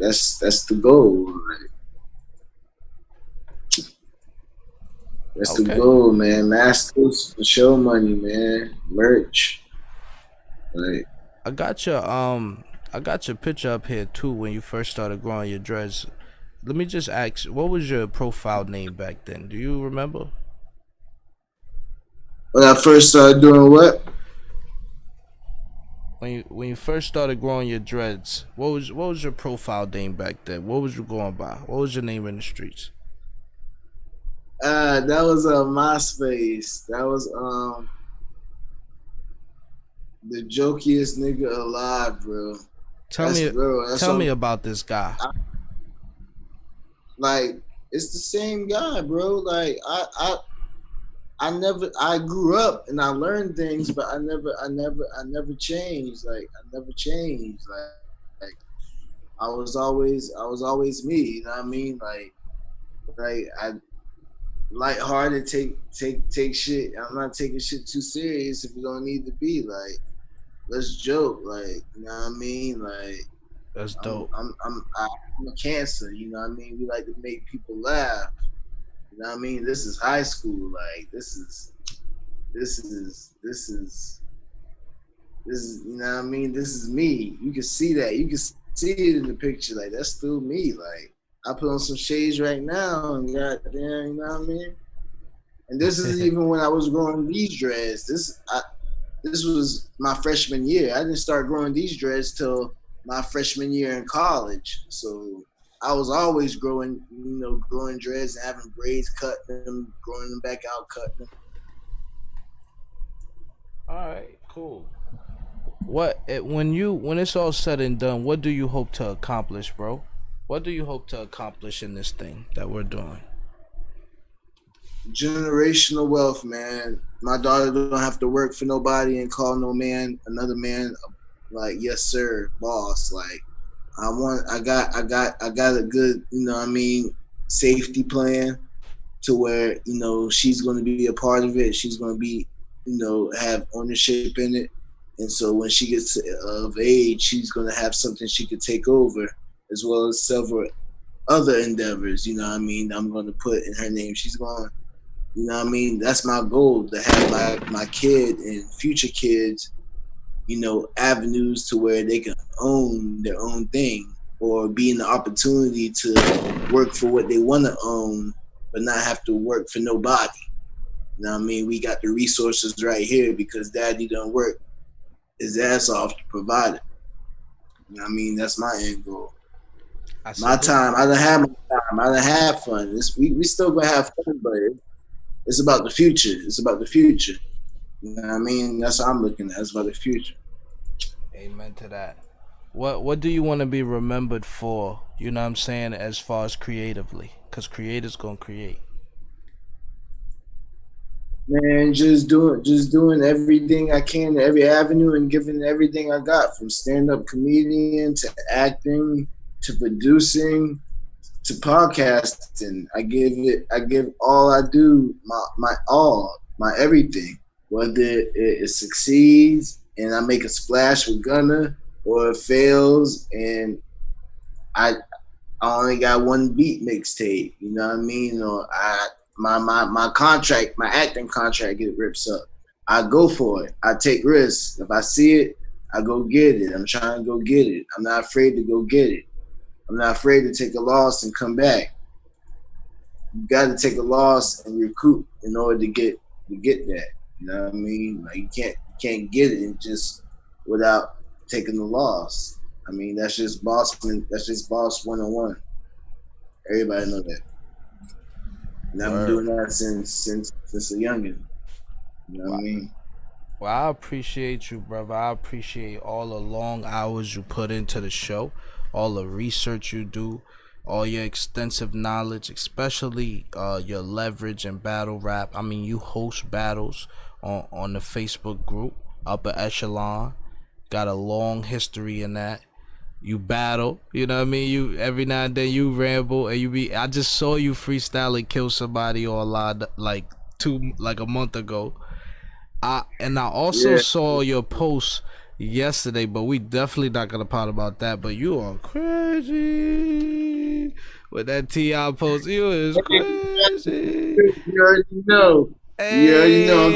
goal. Like, that's the goal, man. Masters, show money, man. Merch. Like, I got your picture up here too when you first started growing your dreads. Let me just ask, what was your profile name back then? Do you remember? When I first started doing what? When you first started growing your dreads, what was your profile name back then? What was you going by? What was your name in the streets? That was MySpace. That was the jokiest nigga alive, bro. Tell me about this guy. Like, it's the same guy, bro. Like, I grew up and I learned things, but I never changed. Like, I never changed. Like I was always me. You know what I mean? Like I lighthearted, take shit. I'm not taking shit too serious if you don't need to be. Like, let's joke. Like, you know what I mean? Like, that's dope. I'm a cancer. You know what I mean? We like to make people laugh. You know what I mean? This is high school. Like, this is you know what I mean? This is me. You can see that. You can see it in the picture. Like, that's still me. Like, I put on some shades right now, and goddamn, you know what I mean? And this is even when I was growing these dreads. This was my freshman year. I didn't start growing these dreads till my freshman year in college. So I was always growing dreads and having braids, cutting them, growing them back out, cutting them. All right, cool. When it's all said and done, what do you hope to accomplish, bro? What do you hope to accomplish in this thing that we're doing? generational wealth, man. My daughter don't have to work for nobody and call another man, like, yes sir, boss. Like, I got a good, safety plan to where, she's going to be a part of it. She's going to be, have ownership in it. And so when she gets of age, she's going to have something she could take over, as well as several other endeavors, I'm going to put in her name. She's going, that's my goal, to have my kid and future kids, avenues to where they can own their own thing, or be in the opportunity to work for what they want to own, but not have to work for nobody. We got the resources right here because daddy done work his ass off to provide it. That's my end goal. My time, I done had my time. I done had fun. We still gonna have fun, but it's about the future. It's about the future. That's how I'm looking at it. It's about the future. Amen to that. What do you want to be remembered for? You know what I'm saying, as far as creatively? Because creators gonna create. Man, just doing everything I can, every avenue, and giving everything I got, from stand-up comedian to acting to producing to podcasting. I give all I do, my all, my everything. Whether it succeeds and I make a splash with Gunna, or it fails and I only got one beat mixtape, or my contract, my acting contract get ripped up. I go for it. I take risks. If I see it, I go get it. I'm trying to go get it. I'm not afraid to go get it. I'm not afraid to take a loss and come back. You got to take a loss and recoup in order to get that. You know what I mean? Like, you can't get it just without taking the loss. That's just boss 101. Everybody know that. And I've been doing that since a youngin'. You know what I mean? Well, I appreciate you, brother. I appreciate all the long hours you put into the show, all the research you do, all your extensive knowledge, especially your leverage and battle rap. You host battles on the Facebook group, Upper Echelon. Got a long history in that. You battle, you know what I mean? You every now and then you ramble, and I just saw you freestyle and kill somebody on live like a month ago. I also saw your post yesterday, but we definitely not gonna talk about that. But you are crazy with that T.I. post. You is crazy. You already know. Hey. You already know.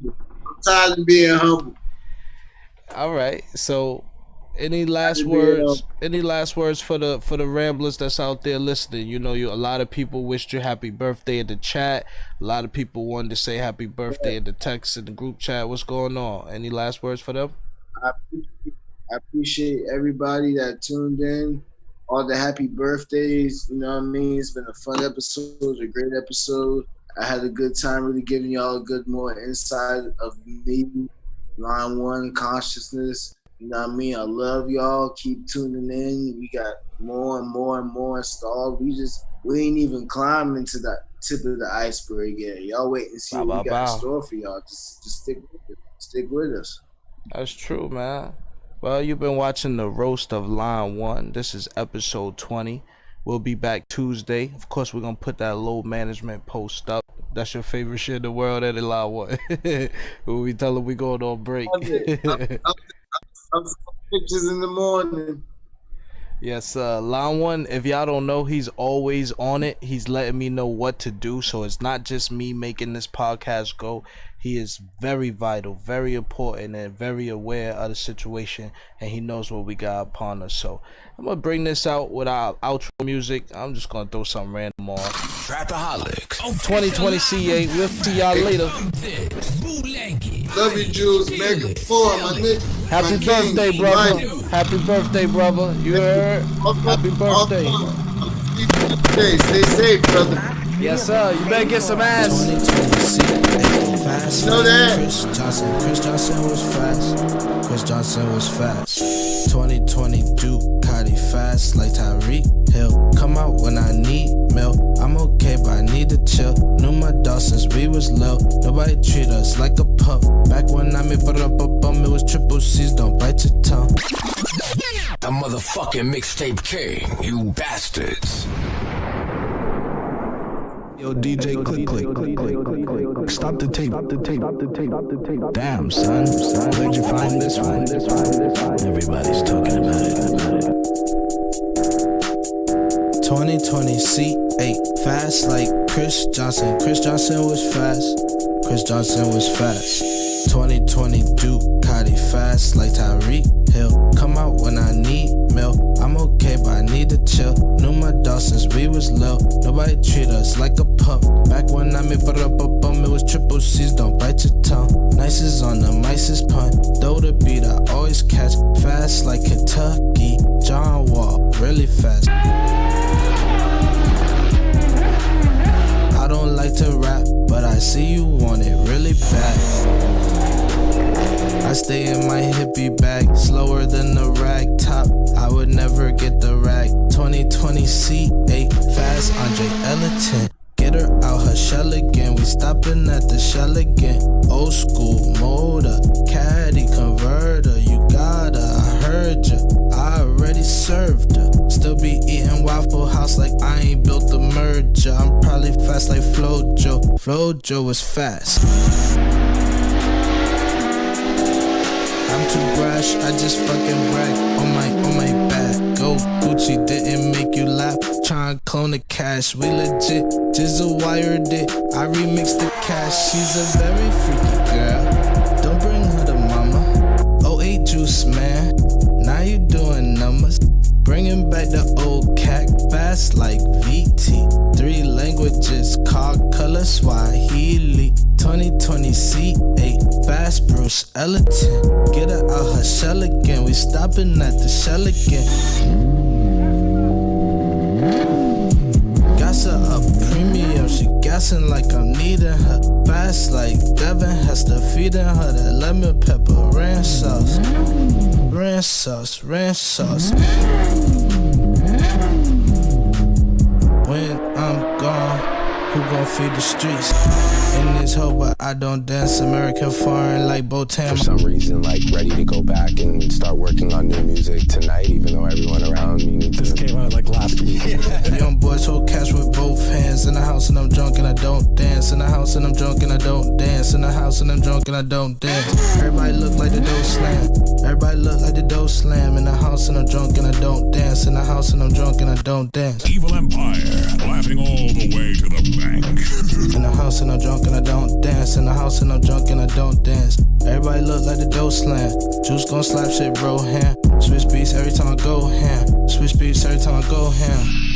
I'm tired of being humble. All right, so. Any last words? Any last words for the Ramblers that's out there listening? A lot of people wished you happy birthday in the chat. A lot of people wanted to say happy birthday in the text in the group chat. What's going on? Any last words for them? I appreciate everybody that tuned in. All the happy birthdays. It's been a fun episode, a great episode. I had a good time really giving y'all a good more insight of me, Line 1 consciousness. I love y'all. Keep tuning in. We got more and more and more installed. We ain't even climbing to the tip of the iceberg yet. Y'all wait and see what we got in store for y'all. Just stick with us. That's true, man. Well, you've been watching the roast of Line 1. This is episode 20. We'll be back Tuesday. Of course, we're gonna put that load management post up. That's your favorite shit in the world, at Line 1. When we tell them we going on break. I'm pictures in the morning. Yes, Line 1, if y'all don't know, he's always on it. He's letting me know what to do. So it's not just me making this podcast go. He is very vital, very important, and very aware of the situation. And he knows what we got upon us. So I'm going to bring this out with our outro music. I'm just going to throw something random on. Trapaholics. 2020 CA. We'll see y'all later. Love you, Julz. Mega 4, my nigga. Happy birthday, brother. Happy birthday, brother. You heard? Happy birthday. Stay safe, brother. Yes, sir. You better get some ass. You know that? Chris Johnson was fast. 2022, Cuddy fast like Tyreek. He'll come out when I need. milk. I'm okay, but I need to chill. Knew my dog since we was low. Nobody treat us like a pup. Back when I made it it was triple C's, don't bite your tongue. The motherfucking mixtape king, you bastards. Yo, DJ, click. Stop the tape. Damn, son. Where'd you find this one? Everybody's talking about it. 2020 C8, fast like Chris Johnson. Chris Johnson was fast. 2020 Ducati, fast like Tyreek Hill. Come out when I need milk. I'm okay, but I need to chill. Knew my dog since we was low. Nobody treat us like a pup. Back when I made it was triple C's, don't bite your tongue. Nicest on the nicest pun. Though the beat I always catch. Fast like Kentucky. John Wall, really fast. I don't like to rap, but I see you want it really bad. I stay in my hippie bag, slower than the rag top. I would never get the rag. 2020 C8, fast Andre Ellington. Get her out her shell again. We stopping at the shell again. Old school motor, caddy converter. You gotta, I heard ya. I already served her. Still be eating Waffle House like I ain't built the merger. I'm probably fast like Flojo. Flojo was fast. I'm too brash, I just fucking brag on my back. Go Gucci, didn't make you laugh. Tryna clone the cash, we legit. Jizzle wired it, I remixed the cash. She's a very freaky girl. Don't bring her to mama. 08 juice, man. Now you doing numbers. Bringing back the old cat, fast like VT. 3 languages, called color Swahili. 2020 C8, fast Bruce Ellington. Get her out her shell again. We stopping at the shell again. Gas her up premium, she gassing like I'm needing her. Fast like Devin Hester, feeding her that lemon pepper ranch sauce. Ranch sauce. When I'm gone, who gon' feed the streets? In this hoe, but I don't dance American foreign like Botam. For some reason, like ready to go back and start working on new music tonight, even though everyone around me needs This came out like last week. Young boys hold cash with both hands. In the house and I'm drunk and I don't dance. In the house and I'm drunk and I don't dance. In the house and I'm drunk and I don't dance. Everybody look like the dough slam. Everybody look like the dough slam. In the house and I'm drunk and I don't dance. In the house and I'm drunk and I don't dance. Evil Empire, laughing all the way to the bank. In the house and I'm drunk and I don't dance. In the house and I'm drunk and I don't dance. Everybody look like the dough slam. Juice gon' slap shit, bro, hand. Switch beats every time I go ham. Switch beats every time I go ham.